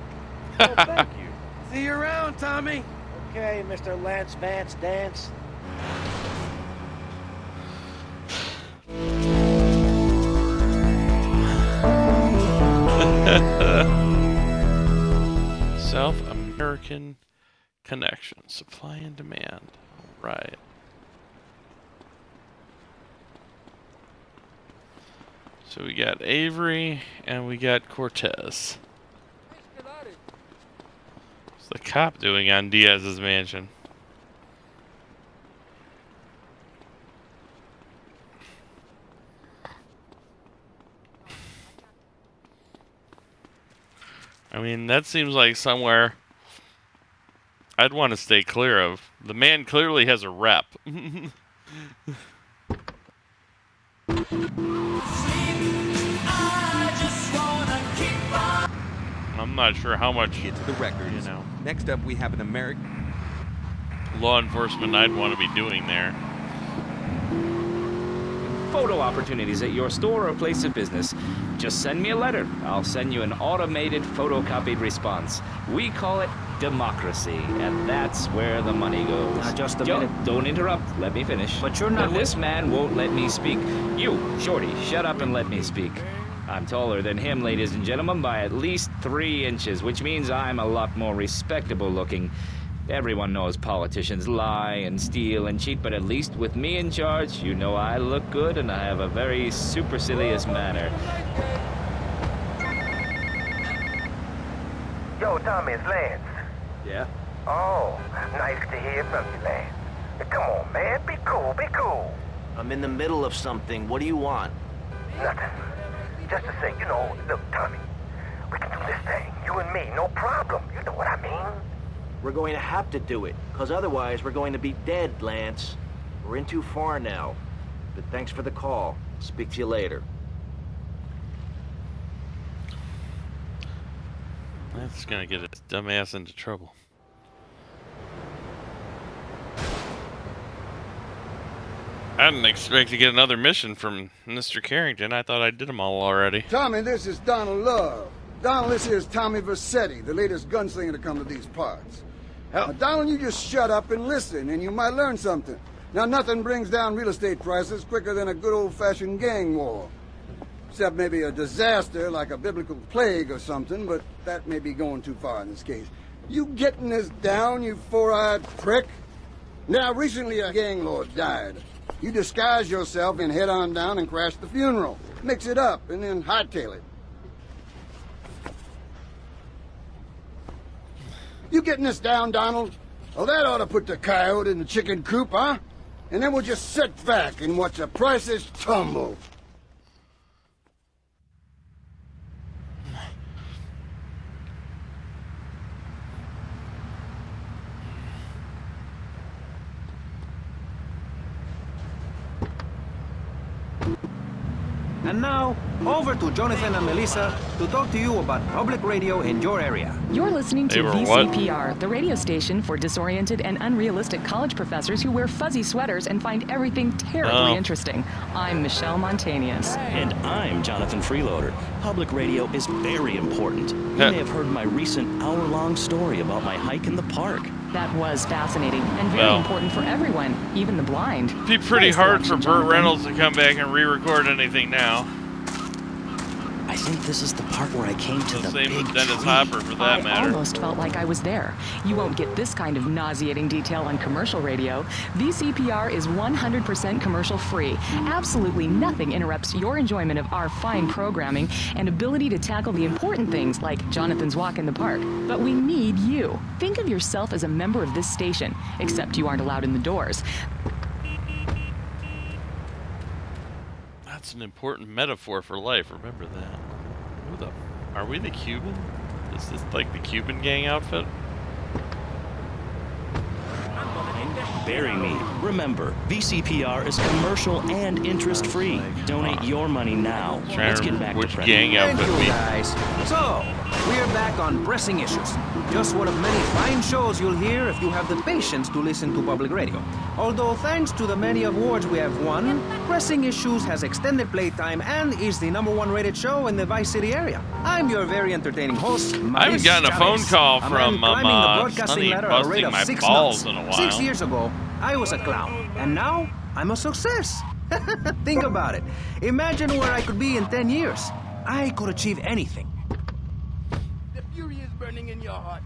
Oh, thank you. See you around, Tommy. Okay, Mr. Lance Vance Dance. South American Connection, supply and demand. All right. So we got Avery and we got Cortez. What's the cop doing on Diaz's mansion? I mean, that seems like somewhere I'd want to stay clear of. The man clearly has a rep. I'm not sure how much, get to the records. You know, next up we have an American law enforcement I'd want to be doing there. Photo opportunities at your store or place of business. Just send me a letter. I'll send you an automated photocopied response. We call it democracy, and that's where the money goes. Now, just a Joe, minute. don't interrupt. Let me finish. But you're not. This man won't let me speak. You, Shorty, shut up and let me speak. I'm taller than him, ladies and gentlemen, by at least 3 inches, which means I'm a lot more respectable looking. Everyone knows politicians lie and steal and cheat, but at least with me in charge, you know I look good and I have a very supercilious manner. Yo, Tommy, it's Lance. Yeah? Oh, nice to hear from you, Lance. Hey, come on, man. Be cool, be cool. I'm in the middle of something. What do you want? Nothing. Just to say, you know, look, Tommy, we can do this thing. You and me, no problem. You know what I mean? We're going to have to do it, because otherwise we're going to be dead, Lance. We're in too far now. But thanks for the call. Speak to you later. That's gonna get his dumbass into trouble. I didn't expect to get another mission from Mr. Carrington. I thought I did them all already. Tommy, this is Donald Love. Donald, this here is Tommy Vercetti, the latest gunslinger to come to these parts. Now, Donald, you just shut up and listen, and you might learn something. Now, nothing brings down real estate prices quicker than a good old-fashioned gang war. Except maybe a disaster like a biblical plague or something, but that may be going too far in this case. You getting this down, you four-eyed prick? Now, recently a gang lord died. You disguise yourself and head on down and crash the funeral. Mix it up and then hightail it. You getting this down, Donald? Well, that ought to put the coyote in the chicken coop, huh? And then we'll just sit back and watch the prices tumble. And now, over to Jonathan and Melissa to talk to you about public radio in your area. You're listening to They were what? VCPR, the radio station for disoriented and unrealistic college professors who wear fuzzy sweaters and find everything terribly interesting. I'm Michelle Montanius. And I'm Jonathan Freeloader. Public radio is very important. You may have heard my recent hour-long story about my hike in the park. That was fascinating and very important for everyone, even the blind. It'd be pretty hard for Burt Reynolds to come back and re-record anything now. I think this is the part where I came to the same big with Dennis tree. Hopper, for that I matter. almost felt like I was there. You won't get this kind of nauseating detail on commercial radio. VCPR is 100% commercial free. Absolutely nothing interrupts your enjoyment of our fine programming and ability to tackle the important things like Jonathan's walk in the park. But we need you. Think of yourself as a member of this station, except you aren't allowed in the doors. That's an important metaphor for life. Remember that. Who the? Are we the Cuban? Is this like the Cuban gang outfit? Bury me. Remember, VCPR is commercial and interest-free. Donate your money now. Let's get back to gang outfit we. Guys. So, we're back on pressing issues. Just one of many fine shows you'll hear if you have the patience to listen to public radio. Although thanks to the many awards we have won, Pressing Issues has extended playtime and is the #1 rated show in the Vice City area. I'm your very entertaining host, I haven't gotten a phone call from Sonny busting my balls in a while. 6 years ago, I was a clown, and now I'm a success. Think about it. Imagine where I could be in 10 years. I could achieve anything. The fury is burning in your heart.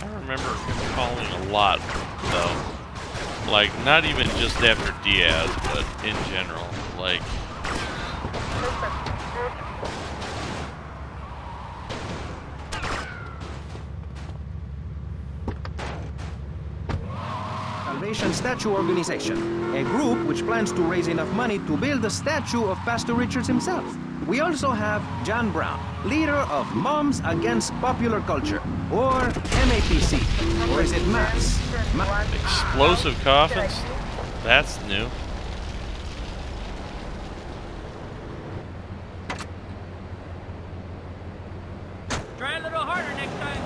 I remember him calling a lot, though. Like, not even just after Diaz, but in general. Like... Salvation Statue Organization, a group which plans to raise enough money to build a statue of Pastor Richards himself. We also have John Brown, leader of Moms Against Popular Culture, or MAPC, or is it MAPS? Explosive coffins? That's new. Try a little harder next time.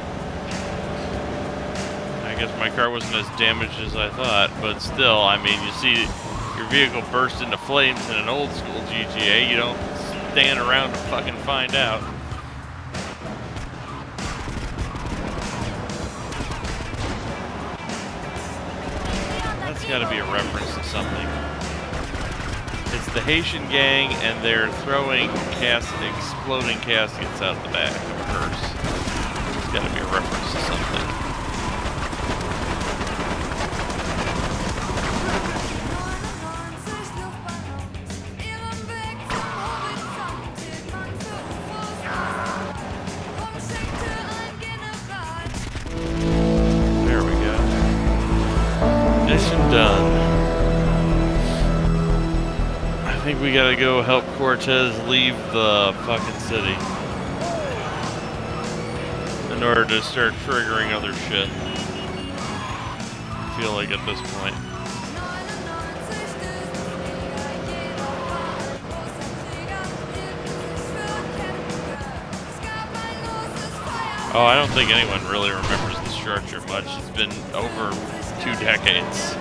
I guess my car wasn't as damaged as I thought, but still, I mean, you see your vehicle burst into flames in an old school GTA, you don't stand around to fucking find out. That's gotta be a reference to something. It's the Haitian gang, and they're throwing exploding caskets out the back of a hearse. It's gotta be a reference to something. There we go. Mission done. I think we gotta go help Cortez leave the fucking city in order to start triggering other shit. I feel like at this point. Oh, I don't think anyone really remembers the structure much. It's been over 2 decades.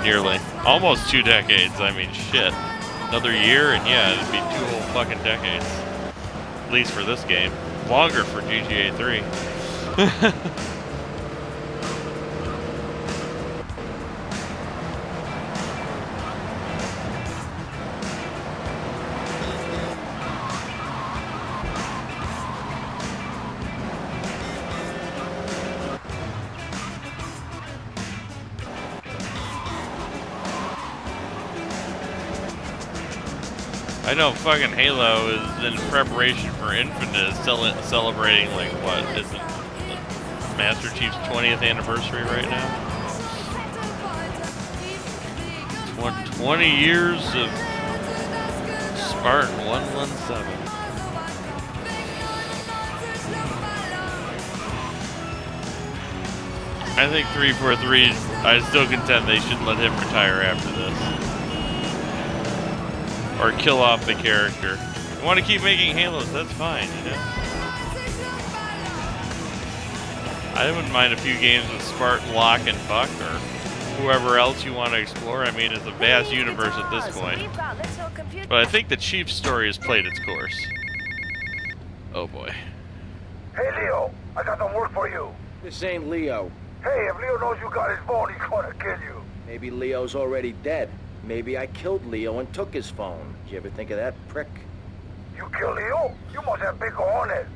Nearly. Almost 2 decades. I mean, shit. Another year, and yeah, it'd be 2 whole fucking decades. At least for this game. Longer for GTA 3. I know fucking Halo is in preparation for Infinite, celebrating, like, what, isn't Master Chief's 20th anniversary right now? 20 years of Spartan 117. I think 343, I still contend they should let him retire after this. Or kill off the character. You want to keep making Halos, that's fine, you know? I wouldn't mind a few games with Spartan, Locke, and Buck, or whoever else you want to explore. I mean, it's a vast universe at this point. But I think the Chief's story has played its course. Oh boy. Hey, Leo, I got some work for you. This ain't Leo. Hey, if Leo knows you got his phone, he's gonna kill you. Maybe Leo's already dead. Maybe I killed Leo and took his phone. Did you ever think of that, prick? You killed Leo? You must have big cojones.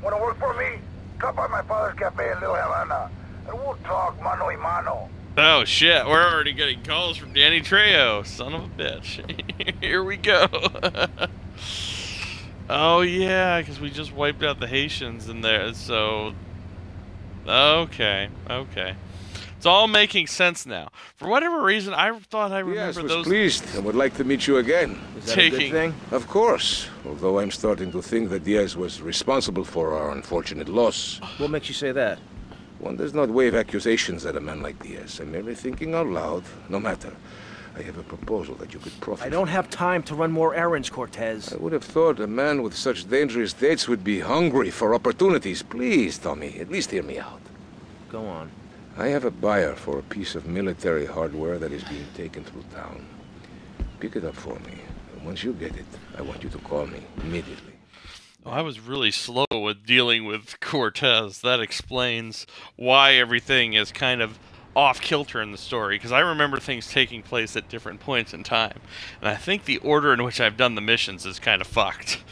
Wanna work for me? Stop by my father's cafe in Little Havana, and we'll talk mano y mano. Oh shit, we're already getting calls from Danny Trejo. Son of a bitch. Here we go. Oh yeah, because we just wiped out the Haitians in there, so... Okay. It's all making sense now. For whatever reason, I thought I remember Diaz was those... pleased and would like to meet you again. Is that a good thing? Of course. Although I'm starting to think that Diaz was responsible for our unfortunate loss. What makes you say that? One does not wave accusations at a man like Diaz. I'm merely thinking out loud. No matter. I have a proposal that you could profit. I don't have time to run more errands, Cortez. I would have thought a man with such dangerous dates would be hungry for opportunities. Please, Tommy, at least hear me out. Go on. I have a buyer for a piece of military hardware that is being taken through town. Pick it up for me. And once you get it, I want you to call me immediately. Oh, I was really slow with dealing with Cortez. That explains why everything is kind of off-kilter in the story, because I remember things taking place at different points in time. And I think the order in which I've done the missions is kind of fucked.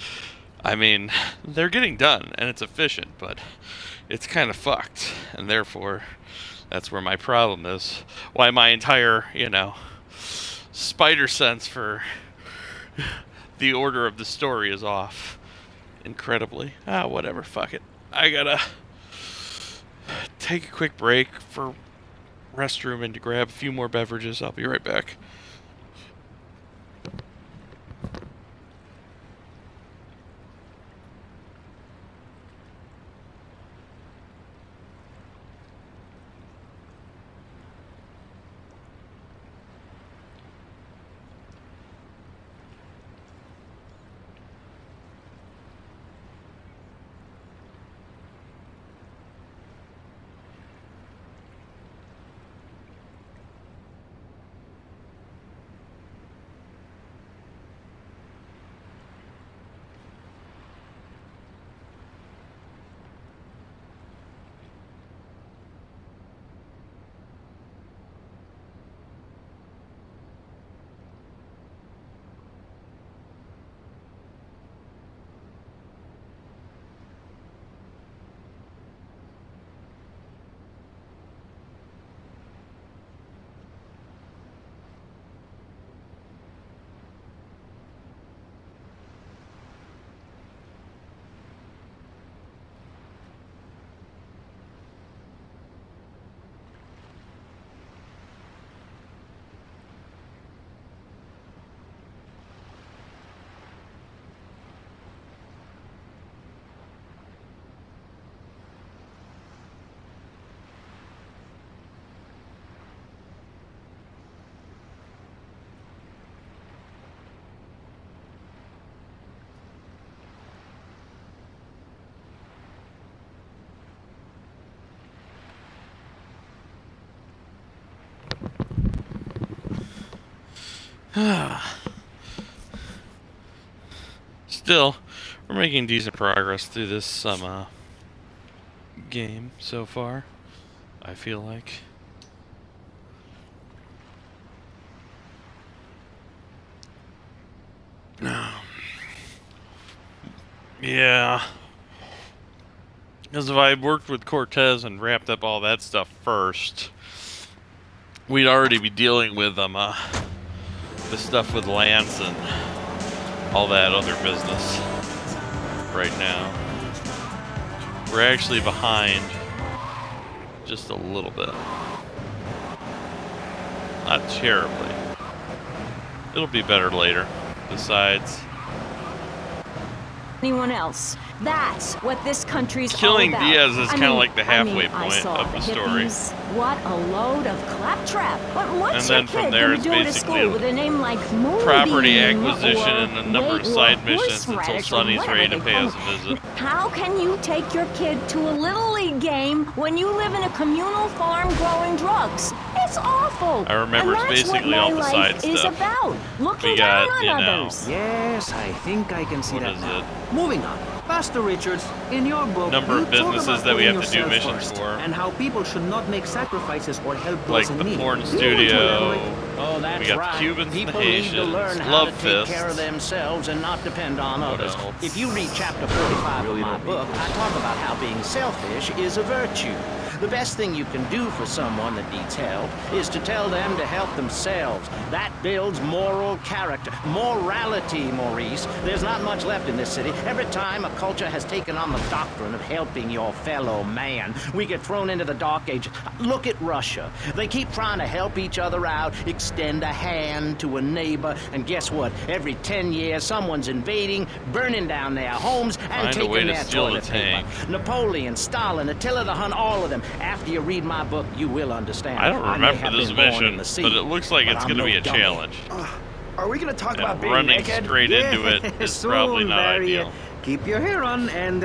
I mean, they're getting done, and it's efficient, but it's kind of fucked. And therefore, that's where my problem is. Why my entire, spider sense for the order of the story is off. Incredibly. Whatever, fuck it. I gotta take a quick break for restroom and to grab a few more beverages. I'll be right back. Still, we're making decent progress through this game so far, I feel like. Yeah. Because if I had worked with Cortez and wrapped up all that stuff first, we'd already be dealing with the stuff with Lance and all that other business right now. We're actually behind just a little bit. Not terribly. It'll be better later. Besides, anyone else. That's what this country's killing all about. Diaz is kind of like the halfway point I of the story. Hippies. What a load of claptrap. What's And then from there, it's basically with a name like property acquisition and a number of side missions until Sonny's ready to pay us a visit. How can you take your kid to a Little League game when you live in a communal farm growing drugs? That's awful. I remember and it's basically all the side life is stuff. about. Looking We got, down on you know, others. Yes, I think I can see what that is now. it? Moving on. Pastor Richards, in your book, Number you of businesses talk about that we putting have to do yourself missions first, for. and how people should not make sacrifices or help Like those in the need. porn Do you want to studio. elaborate? Oh, that's We got right. the Cubans and the People need to Haitians. learn how Love to take fists. care of themselves and not depend on What others. else? If you read chapter 45 of my book, I talk about how being selfish is a virtue. The best thing you can do for someone that needs help is to tell them to help themselves. That builds moral character. Morality, Maurice. There's not much left in this city. Every time a culture has taken on the doctrine of helping your fellow man, we get thrown into the dark ages. Look at Russia. They keep trying to help each other out, extend a hand to a neighbor, and guess what? Every 10 years, someone's invading, burning down their homes, and Find a way taking to their steal the toilet paper. tank. Napoleon, Stalin, Attila the Hun, all of them. After you read my book, you will understand. I don't may remember have this been born in mission, the sea, but it looks like but it's I'm going to no be a dummy. challenge. Are we going to talk about And being running naked? straight into it is Soon, probably not Barry. ideal. Keep your hair on and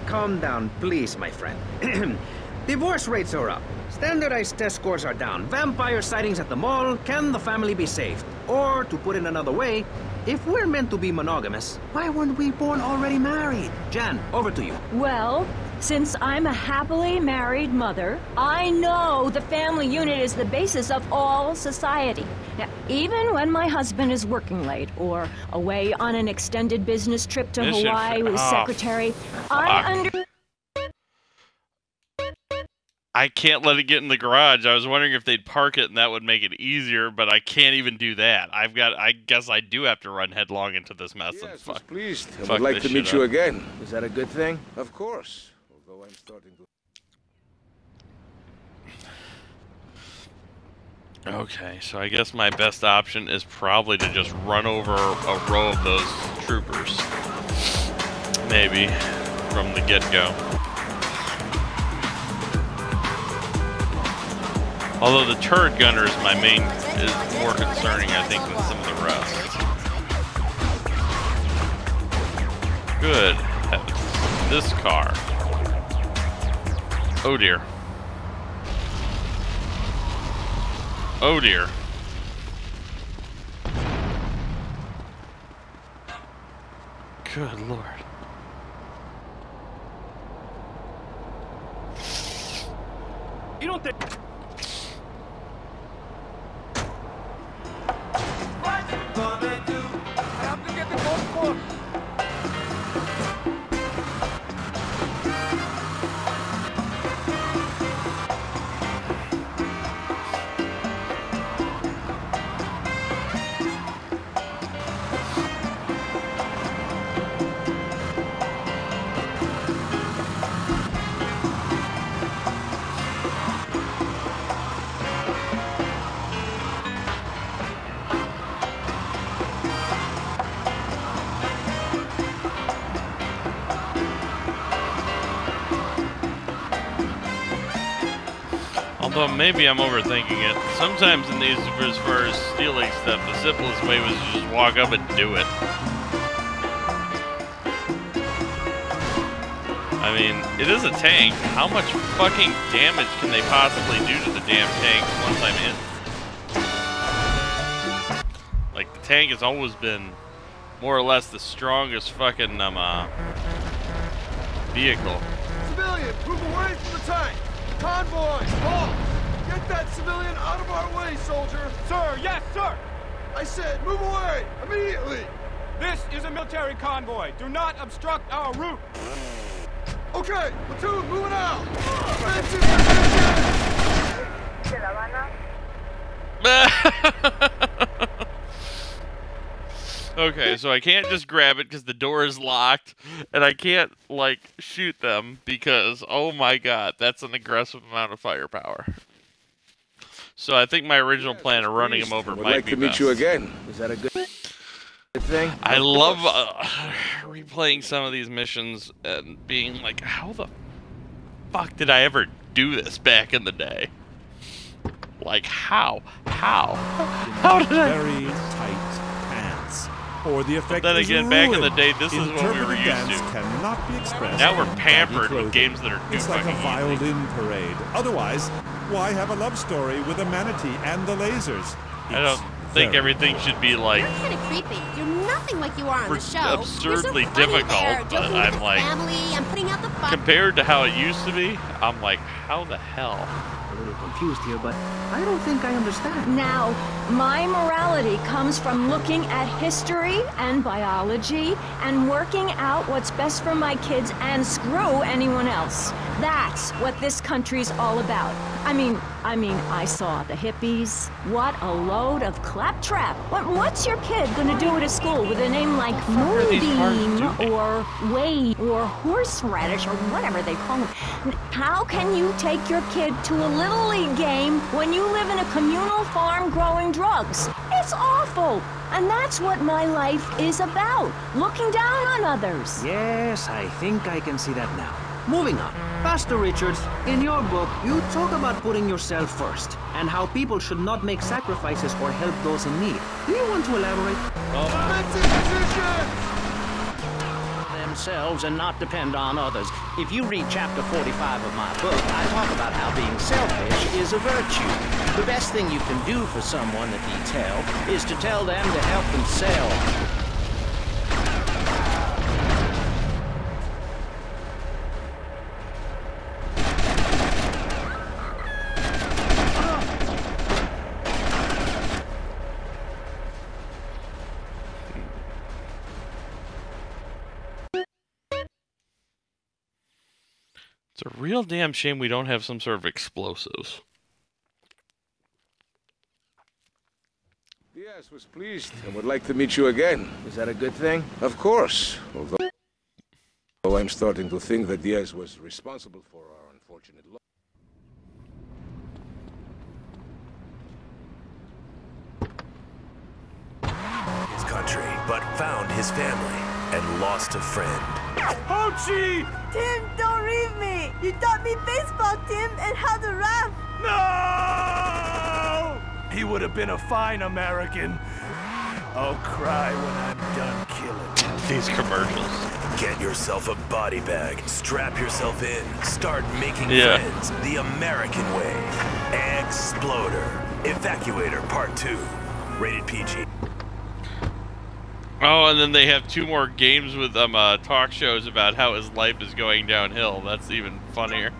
calm down, please, my friend. Divorce rates are up. Standardized test scores are down. Vampire sightings at the mall. Can the family be saved? Or, to put it another way, if we're meant to be monogamous, why weren't we born already married? Jan, over to you. Well, since I'm a happily married mother, I know the family unit is the basis of all society. Now, even when my husband is working late or away on an extended business trip to Mission Hawaii with his secretary, I can't let it get in the garage. I was wondering if they'd park it and that would make it easier, but I can't even do that. I guess I do have to run headlong into this mess. Yes, and fuck, pleased. I fuck would like this to shit meet you up. again. Is that a good thing? Of course. Although I'm starting to... Okay, so I guess my best option is probably to just run over a row of those troopers. Maybe, from the get-go. Although the turret gunner is my main, is more concerning, I think, than some of the rest. Good heavens. This car. Oh dear. Oh dear. Good lord. You don't think... I have to get the golf club. Although maybe I'm overthinking it. Sometimes in these, as far as stealing stuff, the simplest way was to just walk up and do it. I mean, it is a tank. How much fucking damage can they possibly do to the damn tank once I'm in? Like, the tank has always been more or less the strongest fucking vehicle. Civilian, move away from the tank. Convoy, halt! Get that civilian out of our way, soldier! Sir, yes, sir! I said, move away, immediately! This is a military convoy. Do not obstruct our route. Okay, platoon, moving out! Okay, so I can't just grab it because the door is locked, and I can't, like, shoot them because, oh my god, that's an aggressive amount of firepower. So I think my original plan of running them over I would might like be to meet best. you again. Is that a good thing? I love replaying some of these missions and being like, how the fuck did I ever do this back in the day? Like, how? How did I... Very tight pants. Or the effect Then is again, back in ruined. the day, this is what we were Interpretive used dance to. Cannot be expressed Now we're in pampered baggy with clothing. games that are too It's like a fucking easy. violin parade. Otherwise, why have a love story with a manatee and the lasers? I don't think everything should be like You're kind of creepy. You're nothing like you are on the show. absurdly You're so funny difficult, there, but joking with I'm the like, family. I'm putting out the fun. compared to how it used to be, I'm like, how the hell? A little confused here, but I don't think I understand. Now, my morality comes from looking at history and biology and working out what's best for my kids and screw anyone else. That's what this country's all about. I mean, I saw the hippies. What a load of claptrap. What's your kid gonna do at a school with a name like Moonbeam or Wade or Horseradish or whatever they call them? How can you take your kid to a Little League game when you live in a communal farm growing drugs? It's awful. And that's what my life is about. Looking down on others. Yes, I think I can see that now. Moving on. Pastor Richards, in your book, you talk about putting yourself first and how people should not make sacrifices or help those in need. Do you want to elaborate? Themselves and not depend on others. If you read chapter 45 of my book, I talk about how being selfish is a virtue. The best thing you can do for someone that needs help is to tell them to help themselves. It's a real damn shame we don't have some sort of explosives. Diaz was pleased and would like to meet you again. Is that a good thing? Of course. Although I'm starting to think that Diaz was responsible for our unfortunate loss. His country, but found his family and lost a friend. Hochi! Tim, don't leave me! You taught me baseball, Tim, and how to rap! No! He would have been a fine American. I'll cry when I'm done killing. These commercials. Get yourself a body bag, strap yourself in, start making friends the American way. Exploder. Evacuator Part 2. Rated PG. Oh, and then they have 2 more games with them, talk shows about how his life is going downhill. That's even funnier.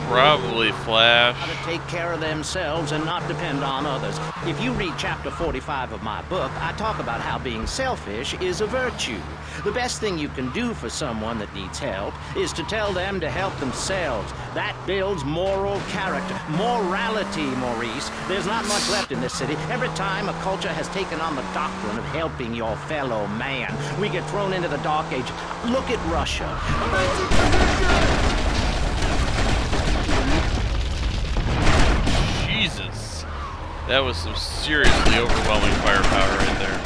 Probably Flash. How to take care of themselves and not depend on others. If you read chapter 45 of my book, I talk about how being selfish is a virtue. The best thing you can do for someone that needs help is to tell them to help themselves. That builds moral character. Morality, Maurice. There's not much left in this city. Every time a culture has taken on the doctrine of helping your fellow man, we get thrown into the dark age. Look at Russia. Jesus. That was some seriously overwhelming firepower right there.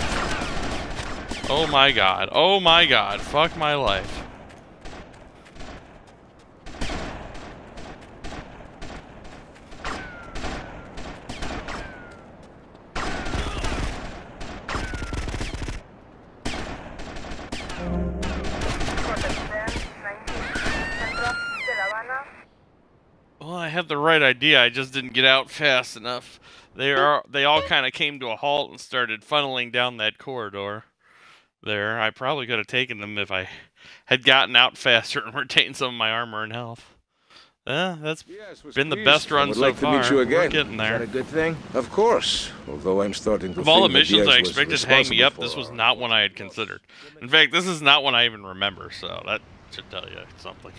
Oh my god. Oh my god. Fuck my life. Well, I had the right idea, I just didn't get out fast enough. They all kind of came to a halt and started funneling down that corridor there. I probably could have taken them if I had gotten out faster and retained some of my armor and health. That's been the best run so far. We're getting there. Is that a good thing? Of course. Although I'm starting to Of all the think that missions Diaz I was expected to hang me up, responsible this for was not one I had considered. In fact, this is not one I even remember, so that should tell you something.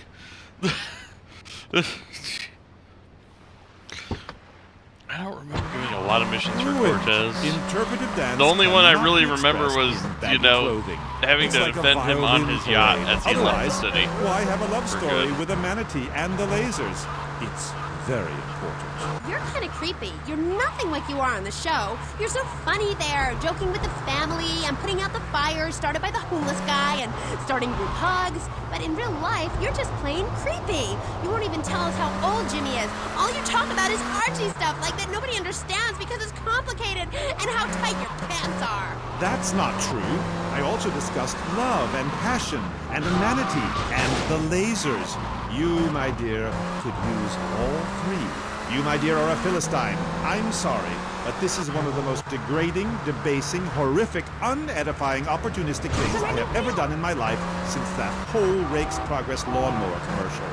I don't remember doing a lot of missions for Cortez. Interpretive dance. The only one I cannot really be remember expressed was, in baggy you know, clothing. having It's to like a defend him on violin his yacht parade. as he left Otherwise, the city. why have a love For story good. with a manatee and the lasers? It's very important. You're kind of creepy. You're nothing like you are on the show. You're so funny there, joking with the family and putting out the fires started by the homeless guy and starting group hugs. But in real life, you're just plain creepy. You won't even tell us how old Jimmy is. All you talk about is Archie stuff like that nobody understands because it's complicated and how tight your pants are. That's not true. I also discussed love and passion and a manatee and the lasers. You, my dear, could use all three. You, my dear, are a Philistine. I'm sorry, but this is one of the most degrading, debasing, horrific, unedifying, opportunistic things I have ever done in my life since that whole Rake's Progress lawnmower commercial.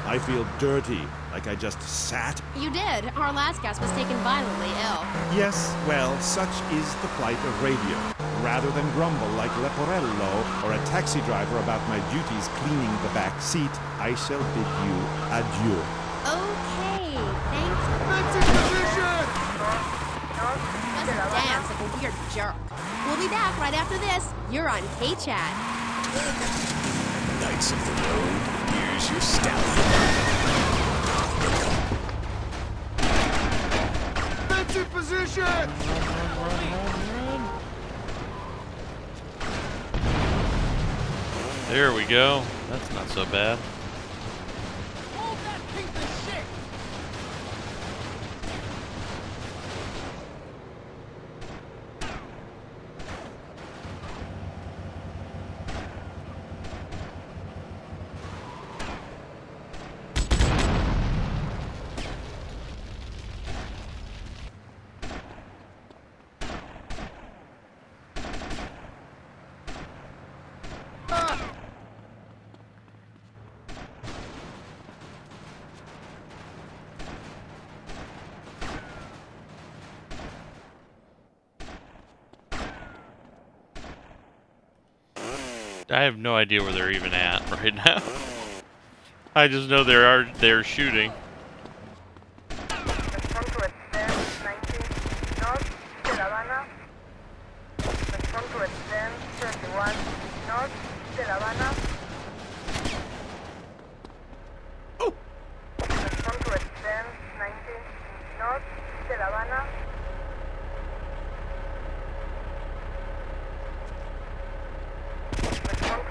I feel dirty, like I just sat. You did. Our last guest was taken violently ill. Yes, well, such is the plight of radio. Rather than grumble like Leporello or a taxi driver about my duties cleaning the back seat, I shall bid you adieu. Okay, thanks. That's in position! Just dance like a weird jerk. We'll be back right after this. You're on K-Chat. Knights of the Road, here's your stallion. That's in position! There we go. That's not so bad. Hold that piece of shit! I have no idea where they're even at right now. I just know they're shooting.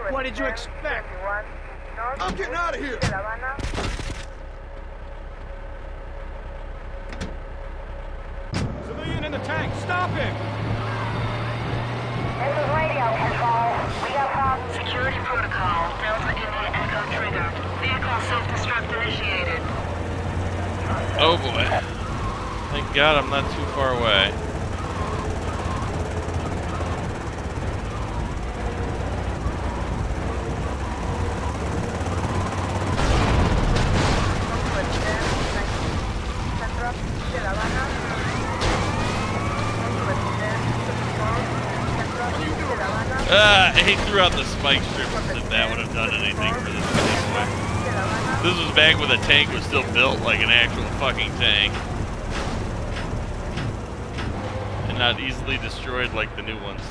What did you expect? I'm getting out of here! Civilian in the tank, stop him! This is radio control. We got problems. Security protocol. Delta India Echo triggered. Vehicle self-destruct initiated. Oh boy. Thank God I'm not too far away. He threw out the spike strips if that would have done anything for this anyway. This was back when the tank was still built like an actual fucking tank. And not easily destroyed like the new ones.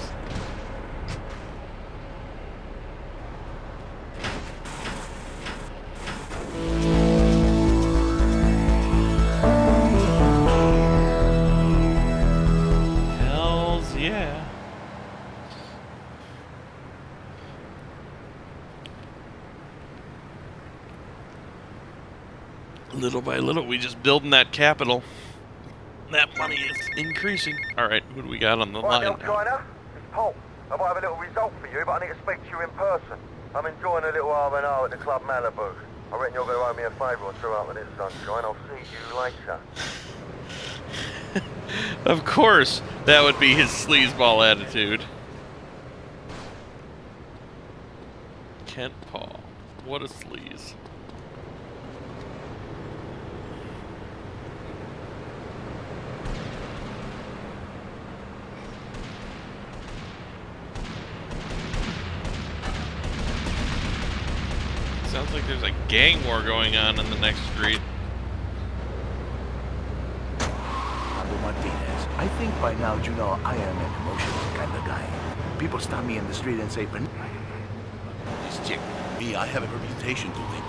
Hells yeah. Little by little, we just building that capital. That money is increasing. All right, who do we got on the line now? China, it's Paul. I might have a little result for you, but I need to speak to you in person. I'm enjoying a little R&R at the Club Malibu. I reckon you're going to owe me a favour or two after this, sunshine. I'll see you later. Of course, that would be his sleazeball attitude. Kent Paul, what a sleaze. Sounds like there's a gang war going on in the next street. Pablo Martinez, I think by now you know I am an emotional kind of guy. People stop me in the street and say, "But this chick, me, I have a reputation to think."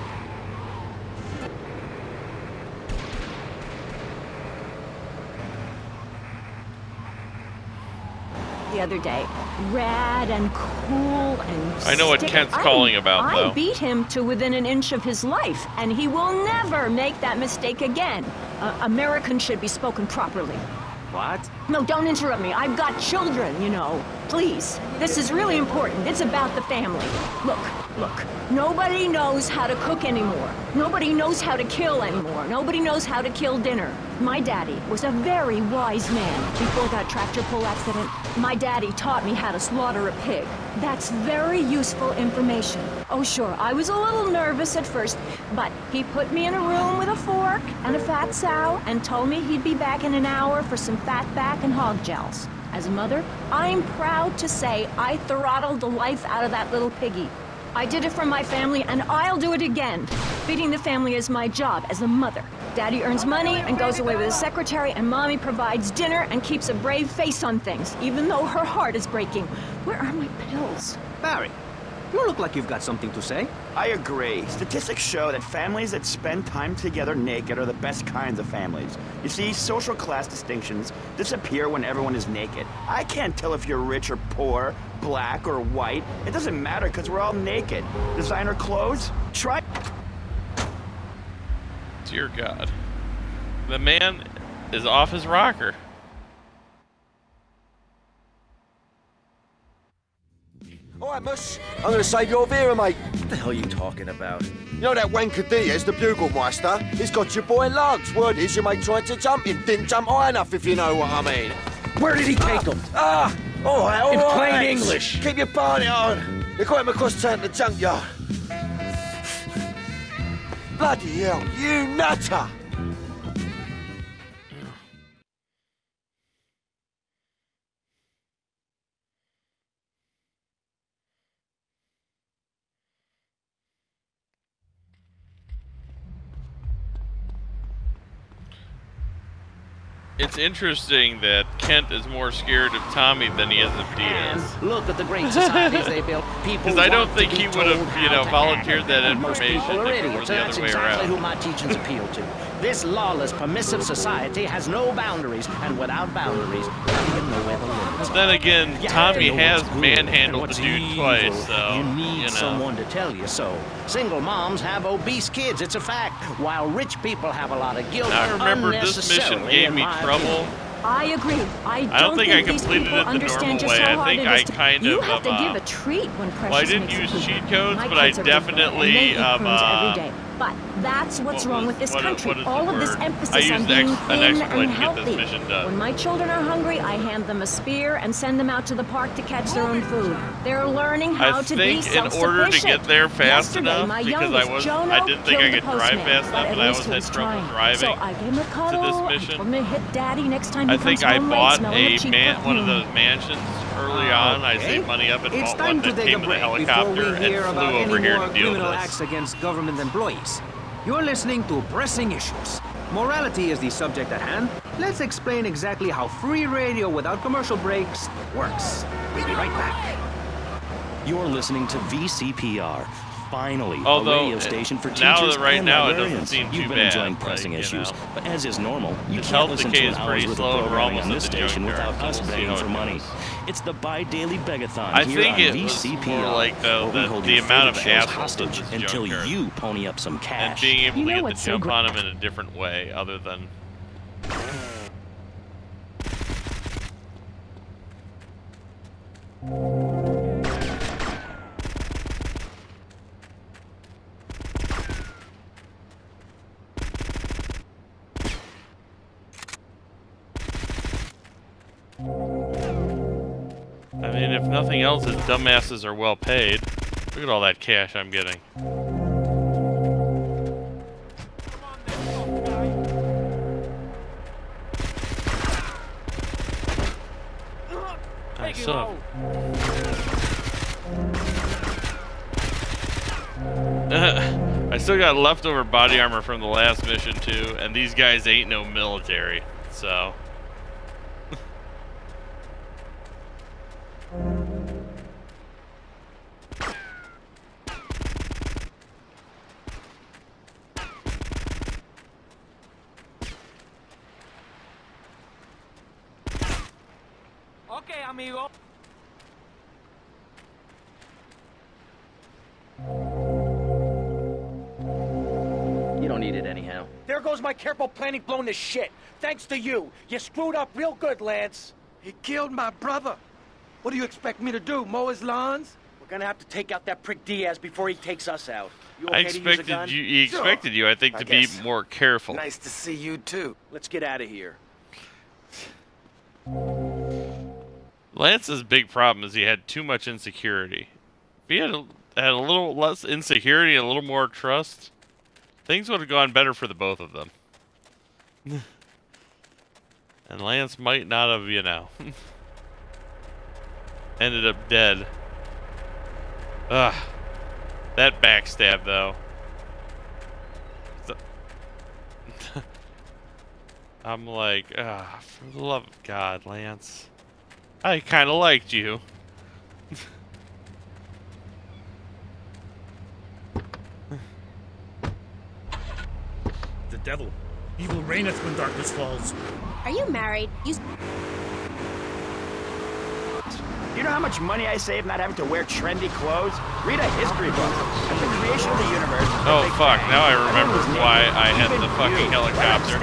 The other day, rad and cool and I know what Kent's calling about, though. I beat him to within an inch of his life, and he will never make that mistake again. Americans should be spoken properly. What? No, don't interrupt me. I've got children, you know. Please. This is really important. It's about the family. Look. Nobody knows how to cook anymore. Nobody knows how to kill anymore. Nobody knows how to kill dinner. My daddy was a very wise man. Before that tractor pull accident, my daddy taught me how to slaughter a pig. That's very useful information. Oh, sure, I was a little nervous at first, but he put me in a room with a fork and a fat sow and told me he'd be back in an hour for some fat back and hog gels. As a mother, I'm proud to say I throttled the life out of that little piggy. I did it for my family, and I'll do it again. Feeding the family is my job as a mother. Daddy earns money and goes away with his secretary, and Mommy provides dinner and keeps a brave face on things, even though her heart is breaking. Where are my pills? Barry, you look like you've got something to say. I agree. Statistics show that families that spend time together naked are the best kinds of families. You see, social class distinctions disappear when everyone is naked. I can't tell if you're rich or poor, black or white. It doesn't matter because we're all naked. Designer clothes? Try... Dear God. The man is off his rocker. Alright, Mus. I'm gonna save your Vera, mate. What the hell are you talking about? You know that wanker Diaz, the Bugelmeister? He's got your boy Lugs. Word is your mate tried to jump him. Didn't jump high enough, if you know what I mean. Where did he take him? Alright. In plain English. Keep your party on. They got him across town to the junkyard. Bloody hell, you nutter! It's interesting that Kent is more scared of Tommy than he is of Diaz. Look at the great societies they built. Because I don't think he would have, you know, volunteered that information if it were the other way around. That's exactly who my teachings appeal to. This lawless, permissive society has no boundaries, and without boundaries, you know where the limits are. Then again, Tommy has manhandled the dude twice, so, you need someone to tell you so. Single moms have obese kids, it's a fact, while rich people have a lot of guilt. Now remember, this mission gave me trouble. I agree. I don't think I these completed people it the understand normal just way. how I hard think it I is to- kind You of, have to give a treat when Precious well, I didn't makes use a cheat poop. codes, My but I kids are big, and definitely, they eat prunes every day. But that's what's wrong with this country. All of this emphasis on being thin and healthy. When my children are hungry, I hand them a spear and send them out to the park to catch their own food. They're learning how to be self-sufficient. I think in order to get there fast Yesterday, enough, my because youngest, I didn't think I killed could the drive postman, fast enough, but and I at always least he had was trouble trying. driving So I gave him a cuddle, to this and mission. told him to hit Daddy next time he I think comes I home late, bought smelling cheap one of perfume. those mansions early on. I saved money up and It's bought time one to that take a came with a break before helicopter we hear and flew about over any here more to deal with criminal this. acts against government employees. You're listening to Pressing Issues. Morality is the subject at hand. Let's explain exactly how free radio without commercial breaks works. We'll be right back. You're listening to VCPR. Finally, Although, a radio station for now teachers that right and now it librarians. doesn't seem You've too been bad, enjoying like, pressing you issues, know. but as is normal, you His can't health listen decay to is an hour's pretty worth slow, of and we're programming on almost this at the station junkyard, without so us we'll see begging how for it money. goes. It's the bi-daily begathon I here think on it was VCPR, more like where we the hold your amount of favorite shows assholes hostage in this until junkyard. you pony up some And cash. being able You know to get what's the so jump great? on him in a different way, other than... I mean, if nothing else, his dumbasses are well paid. Look at all that cash I'm getting. I still I still got leftover body armor from the last mission too, and these guys ain't no military, so amigo. You don't need it anyhow. There goes my careful planning blown to shit. Thanks to you. You screwed up real good, Lance. He killed my brother. What do you expect me to do, mow his lawns? We're gonna have to take out that prick Diaz before he takes us out. You I okay to use a expected gun? you. He expected you, I think, to be more careful. Nice to see you too. Let's get out of here. Lance's big problem is he had too much insecurity. If he had a little less insecurity and a little more trust, things would have gone better for the both of them. And Lance might not have, you know, ended up dead. Ugh. That backstab, though. I'm like, for the love of God, Lance. I kind of liked you. The devil. Evil reigneth when darkness falls. Are you married? You know how much money I saved not having to wear trendy clothes? Read a history book. At the creation of the universe. Oh fuck, now I remember why I had the fucking helicopter.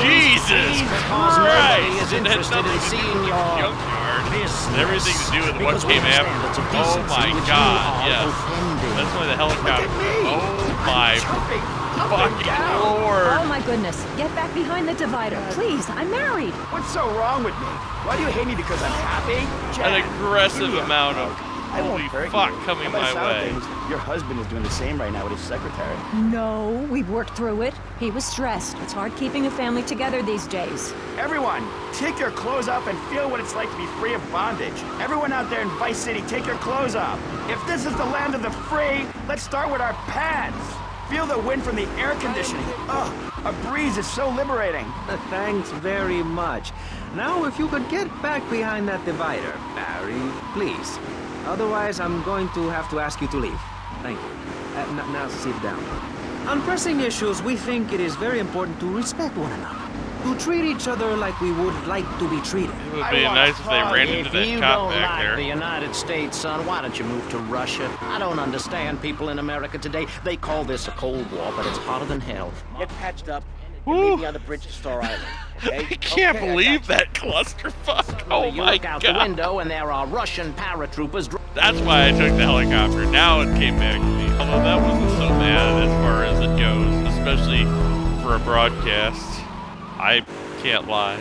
Jesus Christ! It had nothing to do with the junkyard. And everything to do with what came after. Oh my god, yes. That's why the helicopter. Oh my fucking lord. Oh my goodness. Get back behind the divider, please. I'm married. What's so wrong with me? Why do you hate me because I'm happy? An aggressive amount of holy fuck coming my way. Your husband is doing the same right now with his secretary. No, we've worked through it. He was stressed. It's hard keeping a family together these days. Everyone, take your clothes off and feel what it's like to be free of bondage. Everyone out there in Vice City, take your clothes off. If this is the land of the free, let's start with our pants. Feel the wind from the air conditioning. Oh, a breeze is so liberating. Thanks very much. Now, if you could get back behind that divider, Barry, please. Otherwise, I'm going to have to ask you to leave. Thank you. Now sit down. On pressing issues, we think it is very important to respect one another. To treat each other like we would like to be treated. It would be nice if they ran into that cop back there. The United States, son, why don't you move to Russia? I don't understand people in America today. They call this a Cold War, but it's hotter than hell. Get patched up and meet me on the bridge to Star Island. Okay? I can't believe that clusterfuck. Oh You my look out the god. window and there are Russian paratroopers. That's why I took the helicopter. Now it came back to me. Although that wasn't so bad as far as it goes, especially for a broadcast. I can't lie.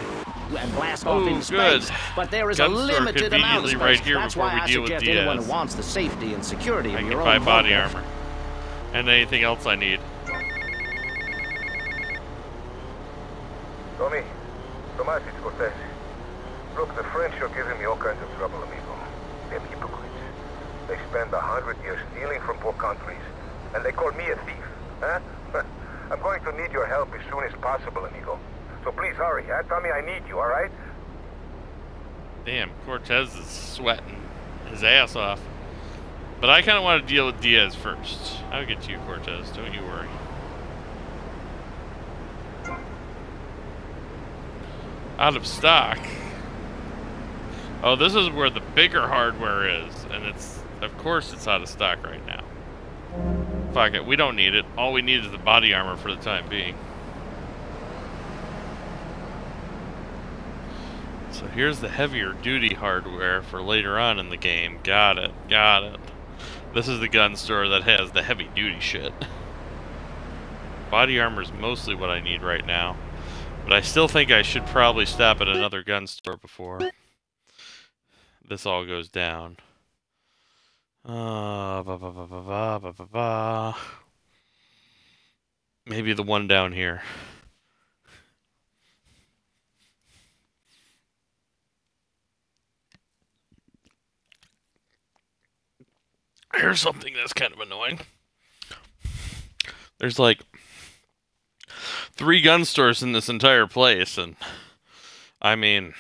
And blast off in space, but there is a limited amount of space. Right here That's before why we I deal with suggest Diaz. anyone who wants the safety and security I of can your buy own body bunker. armor and anything else I need. Tommy, Tomas, it's Cortez. Look, the French are giving me all kinds of trouble, amigo. They're hypocrites. They spend 100 years stealing from poor countries, and they call me a thief, huh? I'm going to need your help as soon as possible, amigo. So please hurry, huh? Tommy, I need you, all right? Damn, Cortez is sweating his ass off. But I kind of want to deal with Diaz first. I'll get to you, Cortez. Don't you worry. Out of stock. Oh, this is where the bigger hardware is. And it's, of course, it's out of stock right now. Fuck it, we don't need it. All we need is the body armor for the time being. So here's the heavier duty hardware for later on in the game. Got it, got it. This is the gun store that has the heavy duty shit. Body armor is mostly what I need right now. But I still think I should probably stop at another gun store before this all goes down. Maybe the one down here. Here's something that's kind of annoying. There's like 3 gun stores in this entire place, and I mean,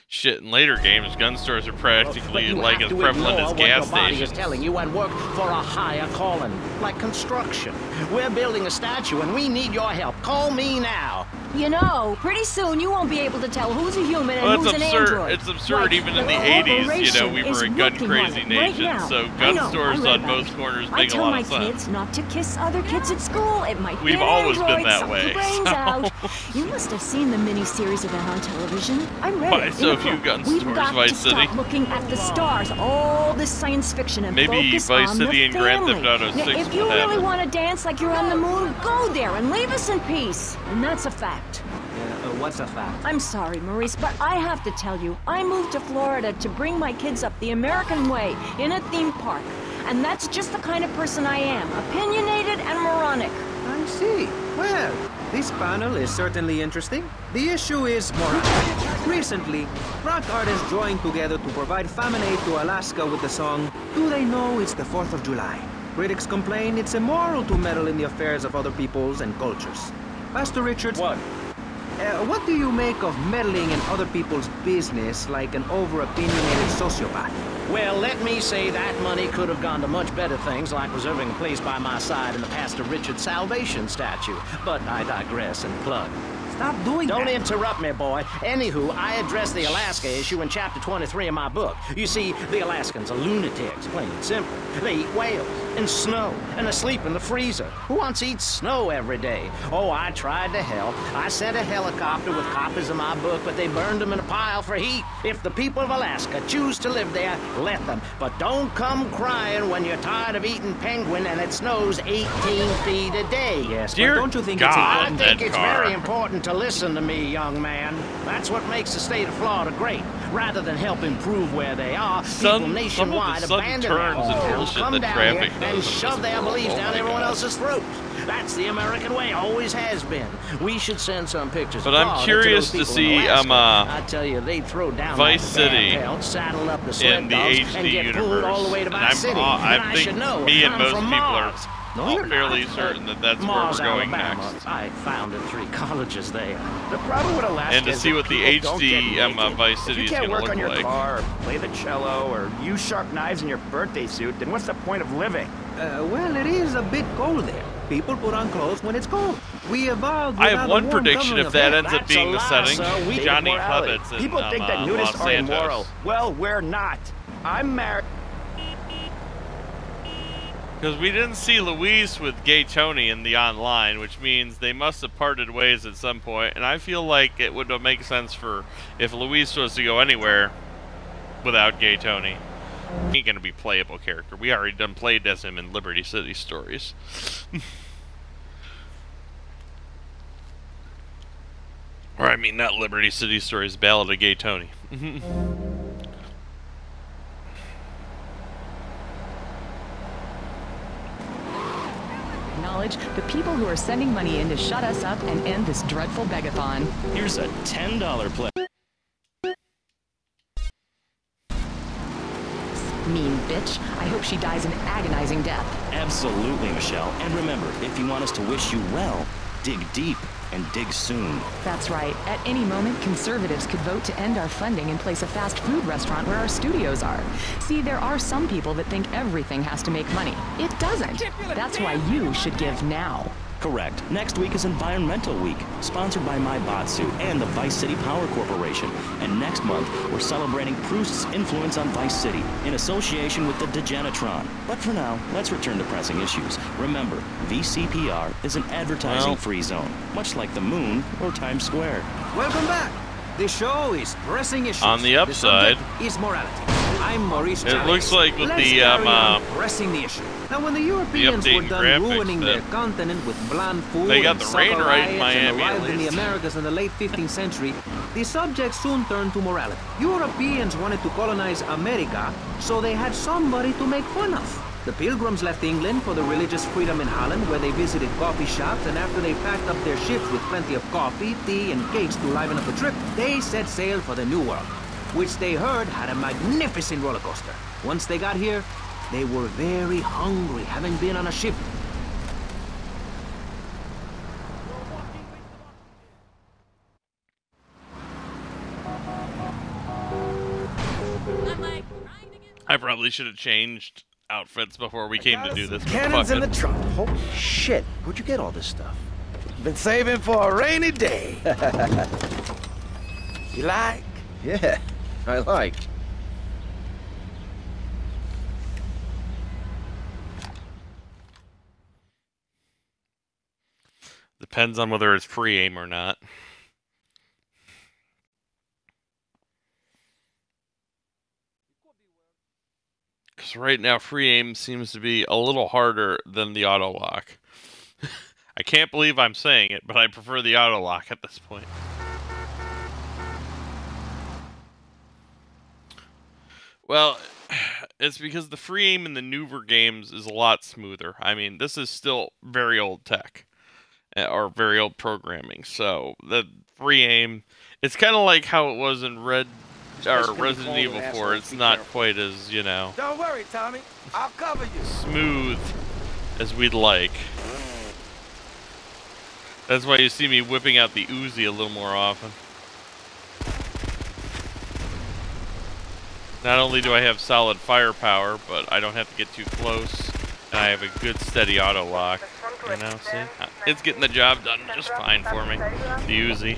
shit, in later games, gun stores are practically like as prevalent as gas Body is stations. telling you and work for a higher calling, like construction. We're building a statue and we need your help. Call me now. You know, pretty soon you won't be able to tell who's a human and Well, who's an android. it's absurd Like, even in the 80s, you know, we were a gun-crazy nation, so gun stores on most corners make a lot of sense. I tell my kids not to kiss other kids at school. It might be We've an always android, been that suck way, your brains so. out. You must have seen the mini-series of that on television. I read Why it. so in a few book. gun We've stores, got Vice to City? stop looking at the stars, all this science fiction, and Maybe focus Vice on City the and Grand family. Theft Auto 6 Now, if you would really happen. want to dance like you're on the moon, go there and leave us in peace. And that's a fact. What's a fact? I'm sorry, Maurice, but I have to tell you, I moved to Florida to bring my kids up the American way in a theme park. And that's just the kind of person I am, opinionated and moronic. I see. Well, this panel is certainly interesting. The issue is morality. Recently, rock artists joined together to provide famine aid to Alaska with the song, Do They Know It's the 4th of July? Critics complain it's immoral to meddle in the affairs of other peoples and cultures. Pastor Richards... What? What do you make of meddling in other people's business like an over-opinionated sociopath? Well, let me say that money could have gone to much better things, like reserving a place by my side in the Pastor Richard Salvation statue. But I digress and plug. Stop doing that. Don't interrupt me, boy. Anywho, I address the Alaska issue in chapter 23 of my book. You see, the Alaskans are lunatics, plain and simple. They eat whales and snow and are asleep in the freezer. Who wants to eat snow every day? Oh, I tried to help. I sent a helicopter with copies of my book, but they burned them in a pile for heat. If the people of Alaska choose to live there, let them. But don't come crying when you're tired of eating penguin and it snows 18 feet a day. Yes, Dear but don't you think God, it's I think it's very important to listen to me, young man. That's what makes the state of Florida great. Rather than help improve where they are, people nationwide abandon their homes, come down here and shove their beliefs down everyone else's throats. That's the American way, always has been. We should send some pictures. But I'm curious to see I tell you, they'd throw down Vice like City pelt, saddle up the sled in the dogs, HD and get universe. pulled all the way to Vice City. I think should know, me and I'm most from people Mars. are No, you're fairly not. certain that that's Mars, where we're going Alabama. next. I founded 3 colleges there. The problem with Alaska And to is see that what the people don't get HD naked. Vice If City you is can't going to work look on your like. car, or play the cello, or use sharp knives in your birthday suit, then what's the point of living? Well, it is a bit cold there. People put on clothes when it's cold. We evolved. I have without a one warm prediction covering if of that hair. ends up That's being a the lie, setting. sir. We Johnny think morality. Hubbard's in People think that nudists Los are Santos. immoral. Well, we're not. I'm married. Because we didn't see Luis with Gay Tony in the online, which means they must have parted ways at some point. And I feel like it would make sense for if Luis was to go anywhere without Gay Tony. He ain't gonna be a playable character. We already done played as him in Liberty City Stories. Or I mean, not Liberty City Stories, Ballad of Gay Tony. Acknowledge the people who are sending money in to shut us up and end this dreadful begathon. Here's a $10 pledge. Mean bitch. I hope she dies an agonizing death. Absolutely, Michelle. And remember, if you want us to wish you well, dig deep and dig soon. That's right. At any moment, conservatives could vote to end our funding and place a fast food restaurant where our studios are. See, there are some people that think everything has to make money. It doesn't. That's why you should give now. Correct. Next week is Environmental Week, sponsored by My Botsuit and the Vice City Power Corporation. And next month, we're celebrating Proust's influence on Vice City in association with the Degenitron. But for now, let's return to pressing issues. Remember, VCPR is an advertising-free zone, much like the moon or Times Square. Welcome back. The show is pressing issues. On the upside, subject is morality. I'm Maurice. it looks like with Let's the carry on pressing the issue. Now, when the Europeans update were in done graphics ruining their that continent with bland food they got and the soccer rain right in riots Miami, and at arrived in the least. Americas in the late 15th century, the subject soon turned to morality. Europeans wanted to colonize America, so they had somebody to make fun of. The Pilgrims left England for the religious freedom in Holland, where they visited coffee shops, and after they packed up their ships with plenty of coffee, tea, and cakes to liven up the trip, they set sail for the New World, which they heard had a magnificent roller coaster. Once they got here, they were very hungry, having been on a ship. I probably should have changed outfits before we came to do this. Cannons in the trunk. Holy shit. Where'd you get all this stuff? Been saving for a rainy day. You like? Yeah, I like. Depends on whether it's free aim or not. Because right now, free aim seems to be a little harder than the auto lock. I can't believe I'm saying it, but I prefer the auto lock at this point. Well, it's because the free aim in the newer games is a lot smoother. I mean, this is still very old tech, or very old programming. So the free aim, it's kind of like how it was in Resident Evil 4. It's not quite as, you know, Don't worry, Tommy. I'll cover you. smooth as we'd like. That's why you see me whipping out the Uzi a little more often. Not only do I have solid firepower, but I don't have to get too close, and I have a good steady auto lock. You know, see? It's getting the job done just fine for me. The Uzi.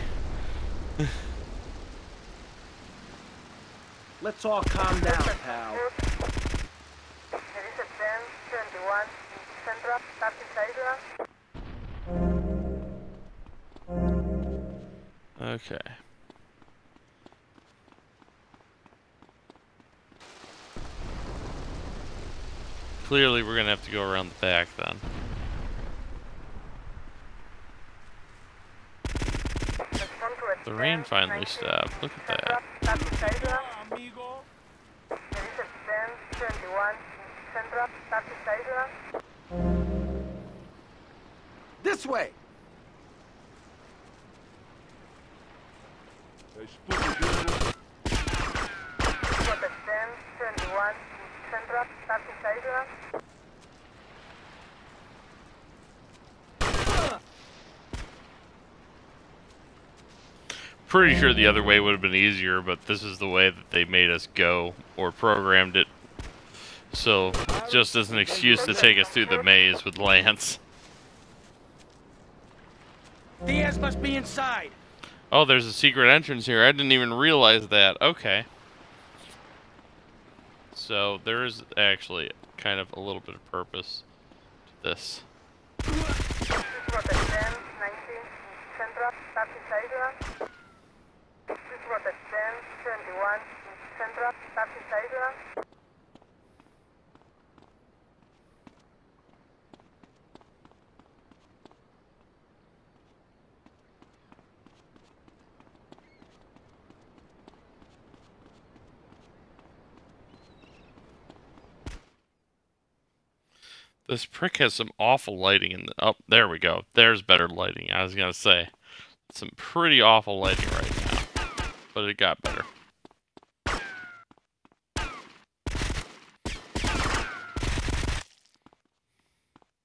Let's all calm down, pal. Okay. Clearly, we're gonna have to go around the back then. The rain finally stopped. Look at that. This way. Pretty sure the other way would have been easier, but this is the way that they made us go, or programmed it. So, just as an excuse to take us through the maze with Lance. Diaz must be inside. Oh, there's a secret entrance here. I didn't even realize that. Okay. So, there is actually kind of a little bit of purpose to this. This prick has some awful lighting in the... Oh, there we go. There's better lighting. I was going to say. Some pretty awful lighting right now. But it got better.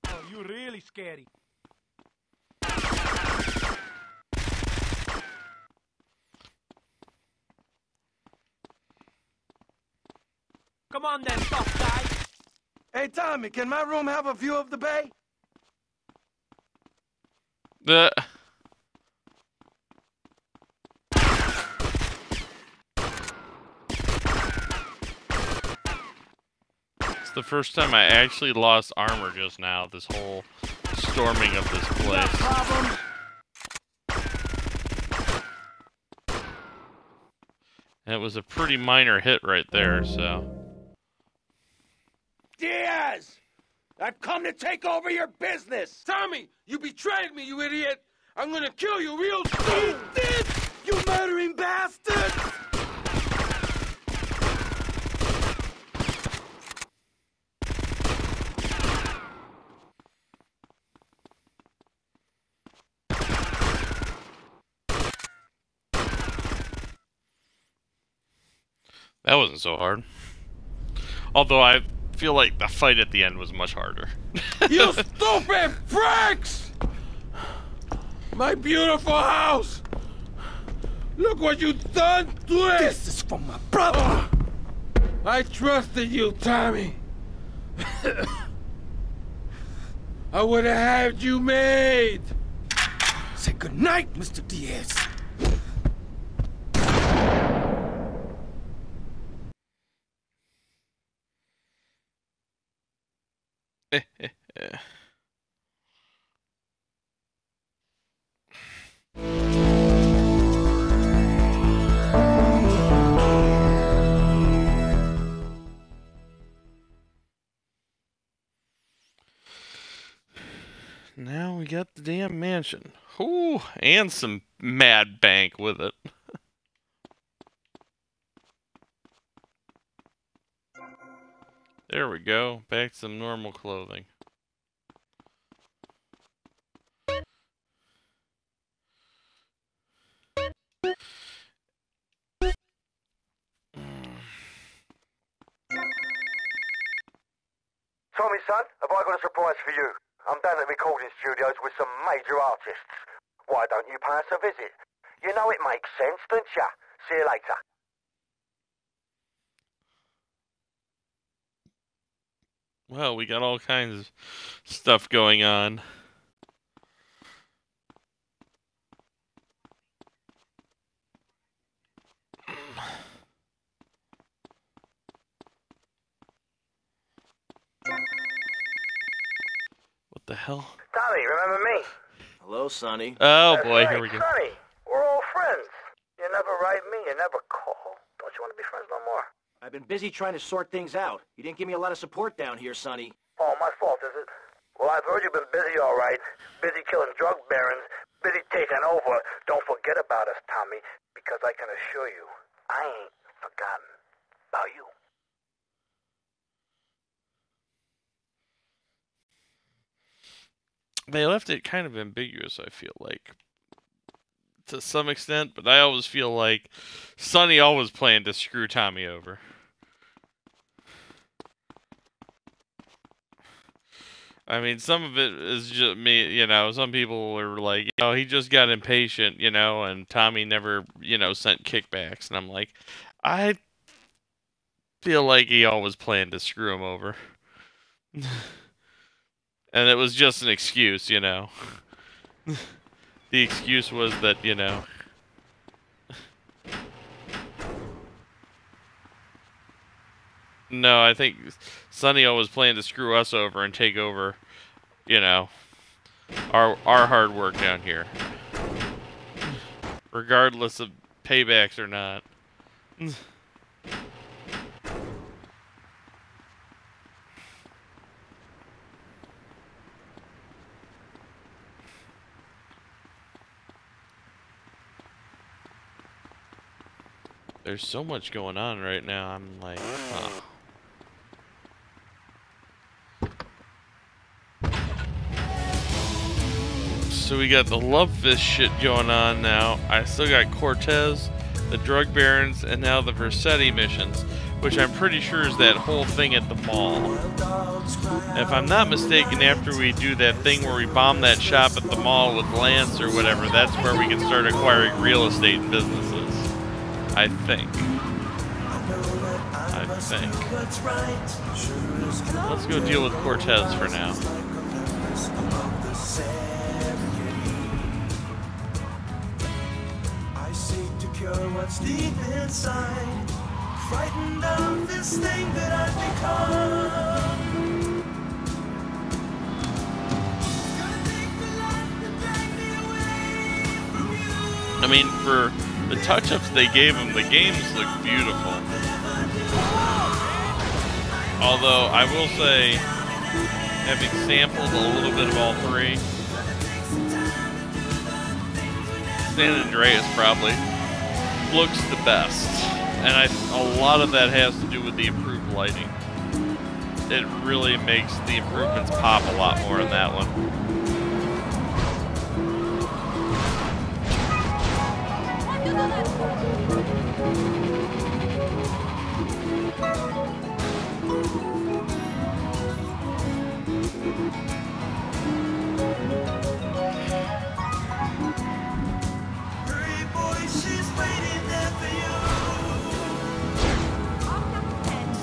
Oh, you really scary. Come on then, tough guy. Hey, Tommy, can my room have a view of the bay? It's the first time I actually lost armor just now, this whole storming of this place. And it was a pretty minor hit right there, so... Diaz! I've come to take over your business! Tommy, you betrayed me, you idiot! I'm gonna kill you real soon! Eat this, you murdering bastard! That wasn't so hard. Although I feel like the fight at the end was much harder. You stupid pricks! My beautiful house! Look what you've done to it! This is for my brother! I trusted you, Tommy. I would have had you made. Say goodnight, Mr. Diaz. Now we got the damn mansion. Ooh, and some mad bank with it. There we go. Back to some normal clothing. Tommy, son, have I got a surprise for you? I'm down at the recording studios with some major artists. Why don't you pay us a visit? You know it makes sense, don't ya? See you later. Well, we got all kinds of stuff going on. What the hell? Tommy, remember me? Hello, Sonny. Oh That's boy, right, here we go. Sonny, we're all friends. You never write me, you never call. Don't you want to be friends no more? I've been busy trying to sort things out. You didn't give me a lot of support down here, Sonny. Oh, my fault, is it? Well, I've heard you've been busy, all right. Busy killing drug barons, busy taking over. Don't forget about us, Tommy, because I can assure you, I ain't forgotten about you. They left it kind of ambiguous, I feel like, to some extent, but I always feel like Sonny always planned to screw Tommy over. I mean, some of it is just me, you know, some people are like, oh, he just got impatient, you know, and Tommy never, you know, sent kickbacks, and I'm like, I feel like he always planned to screw him over. And it was just an excuse, you know. The excuse was that, you know. No, I think Sonny always planned to screw us over and take over, you know, our hard work down here. Regardless of paybacks or not. There's so much going on right now, I'm like, huh. So we got the love fist shit going on now. I still got Cortez, the drug barons, and now the Versetti missions, which I'm pretty sure is that whole thing at the mall. If I'm not mistaken, after we do that thing where we bomb that shop at the mall with Lance or whatever, that's where we can start acquiring real estate and businesses. I think. Let's go deal with Cortez for now. I seek to cure what's deep inside, frightened of this thing that I've become. I mean, for the touch-ups they gave him, the games look beautiful. Although, I will say, having sampled a little bit of all three, San Andreas probably looks the best. And a lot of that has to do with the improved lighting. It really makes the improvements pop a lot more in that one.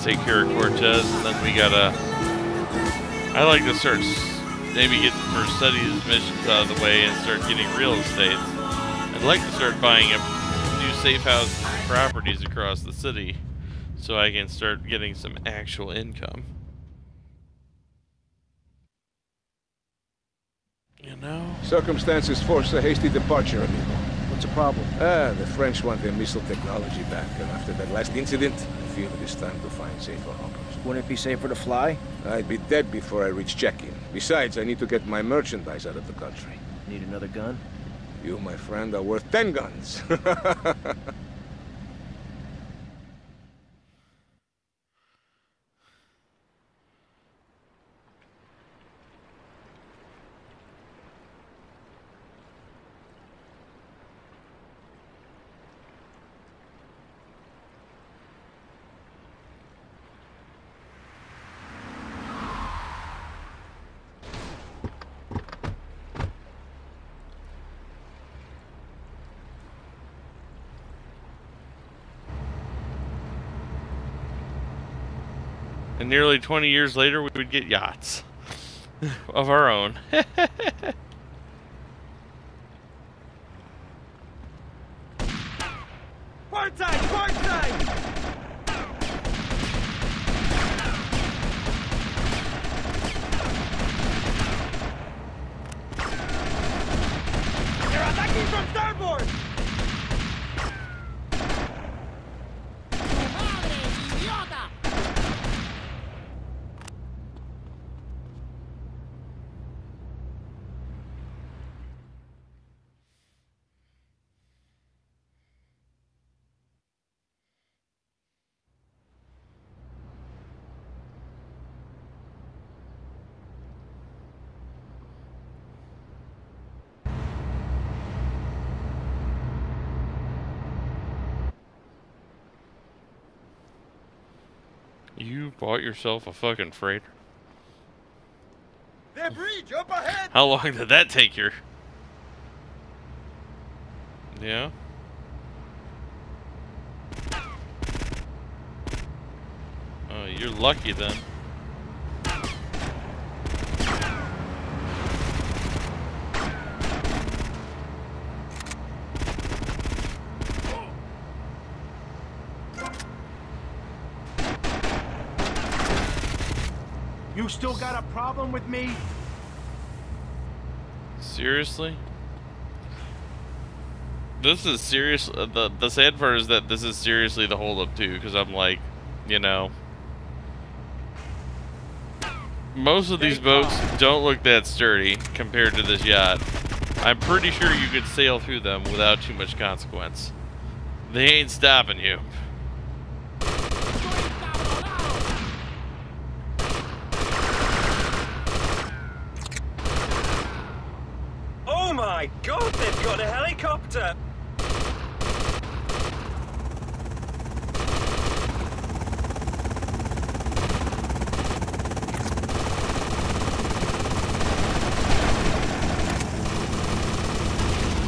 Take care of Cortez, and then we gotta... I like to start maybe get the first study of his missions out of the way and start getting real estate. I'd like to start buying up new safe houses and properties across the city so I can start getting some actual income. You know? Circumstances force a hasty departure, amigo. What's the problem? The French want their missile technology back, and after that last incident, I feel it is time to find safer harbors. Wouldn't it be safer to fly? I'd be dead before I reach check-in. Besides, I need to get my merchandise out of the country. Need another gun? You, my friend, are worth 10 guns. And nearly 20 years later, we would get yachts of our own. Port side! Port side! They're attacking from starboard! You bought yourself a fucking freighter? Their breach up ahead! How long did that take you? Yeah? Oh, you're lucky then. You still got a problem with me? Seriously? This is serious. The sad part is that this is seriously the holdup too, because I'm like, you know, most of these boats don't look that sturdy compared to this yacht. I'm pretty sure you could sail through them without too much consequence. They ain't stopping you. Oh my god, they've got a helicopter!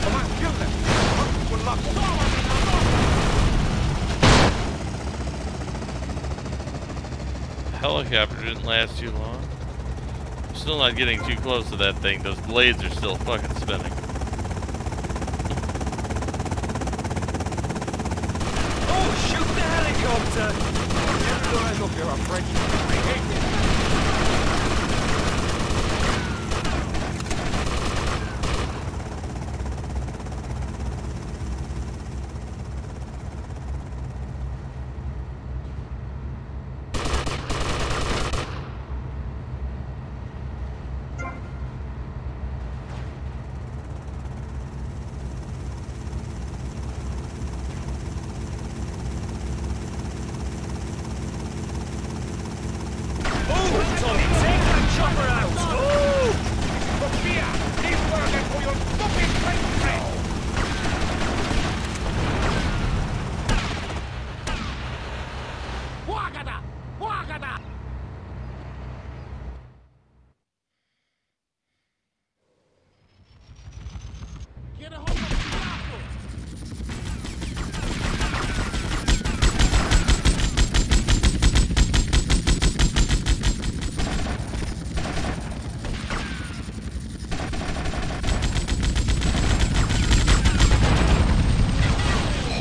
Come on, kill them! We're locked. Helicopter didn't last too long. Still not getting too close to that thing. Those blades are still fucking spinning. Oh, shoot the helicopter! Look, you're a French. I hate this.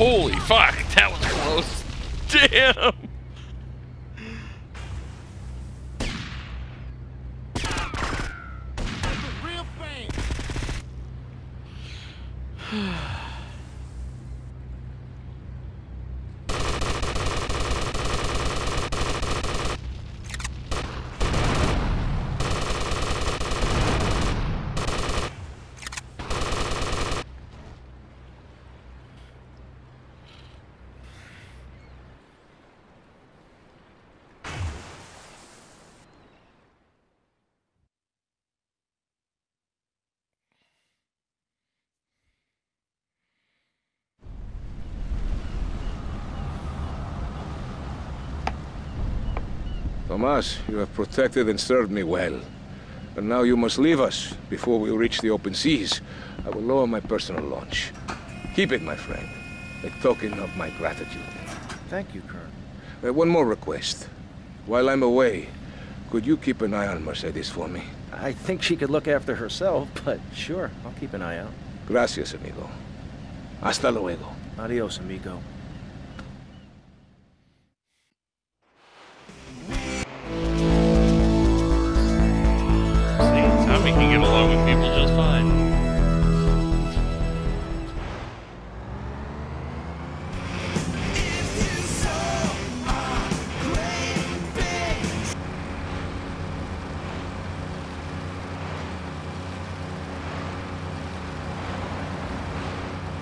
Holy fuck, that was close. Damn. Real pain. Tomas, you have protected and served me well. And now you must leave us before we reach the open seas. I will lower my personal launch. Keep it, my friend, a token of my gratitude. Thank you, Colonel. One more request. While I'm away, could you keep an eye on Mercedes for me? I think she could look after herself, but sure, I'll keep an eye out. Gracias, amigo. Hasta luego. Adios, amigo. We can get along with people just fine.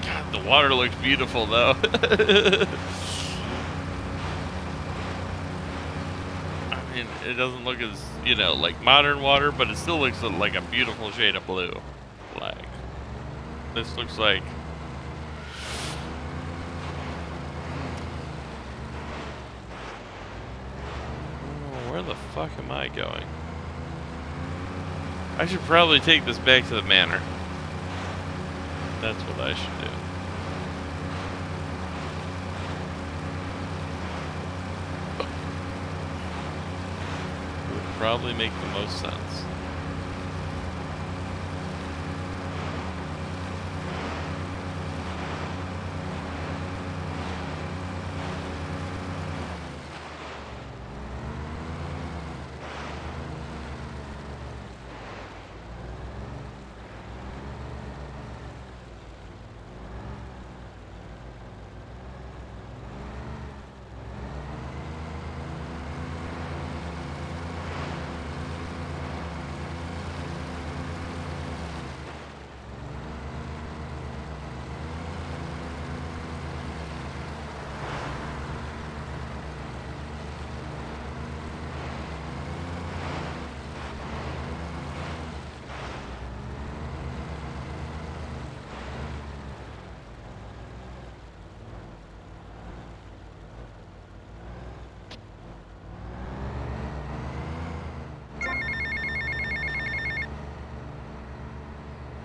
God, the water looks beautiful though. It doesn't look as, you know, like modern water, but it still looks like a beautiful shade of blue. Like, this looks like... Oh, where the fuck am I going? I should probably take this back to the manor. That's what I should do. Probably make the most sense.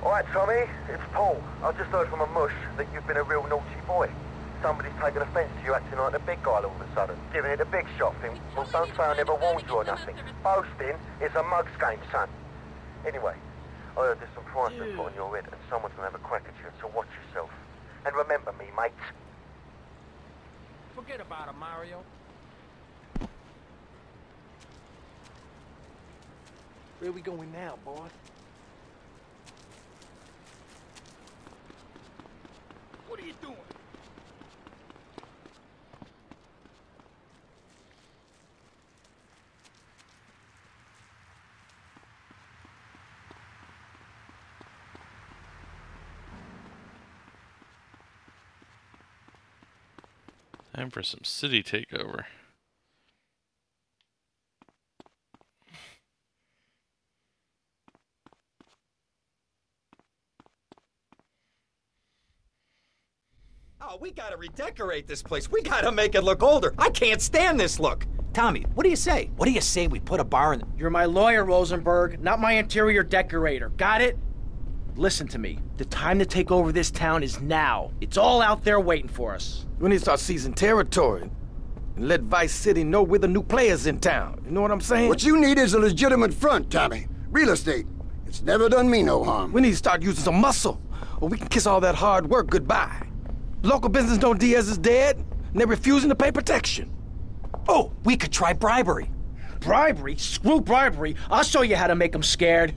Alright, Tommy, it's Paul. I just heard from a mush that you've been a real naughty boy. Somebody's taken offence to you acting like the big guy all of a sudden, giving it a big shot thing. Well, don't say I never warned you or nothing. Boasting is a mug's game, son. Anyway, I heard there's some price been put on your head and someone's gonna have a crack at you, so watch yourself. And remember me, mate. Forget about it, Mario. Where we going now, boy? What are you doing? Time for some city takeover. Oh, we gotta redecorate this place. We gotta make it look older. I can't stand this look. Tommy, what do you say? What do you say we put a bar in? You're my lawyer, Rosenberg, not my interior decorator. Got it? Listen to me. The time to take over this town is now. It's all out there waiting for us. We need to start seizing territory and let Vice City know we're the new players in town. You know what I'm saying? What you need is a legitimate front, Tommy. Real estate. It's never done me no harm. We need to start using some muscle, or we can kiss all that hard work goodbye. Local business know Diaz is dead, and they're refusing to pay protection. Oh, we could try bribery. Bribery? Screw bribery. I'll show you how to make them scared.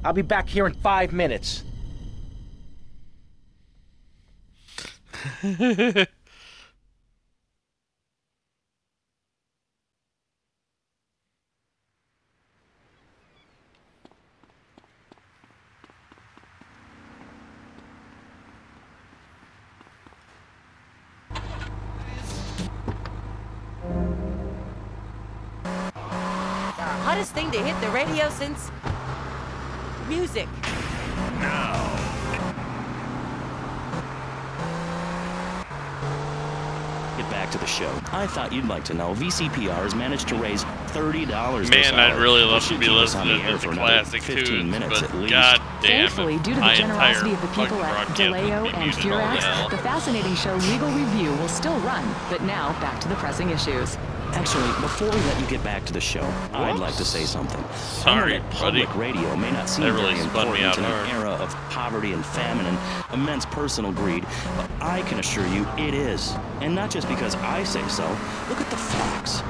I'll be back here in 5 minutes. Hottest thing to hit the radio since music. Get back to the show. I thought you'd like to know VCPR has managed to raise $30 this Man, I'd hour. really We love should to be keep us on listening the to air the for another classic 15 tunes, minutes but at least. god damn Thankfully, it, due to the my generosity entire of the people fucking at broadcast would DeLeo be and muted all Furax, now. the fascinating show Legal Review will still run. But now, back to the pressing issues. Actually, before we let you get back to the show, I'd like to say something. Sorry, I know that public buddy. radio may not seem That really very spun me important out in an hard. era of poverty and famine and immense personal greed, but I can assure you it is. And not just because I say so. Look at the facts.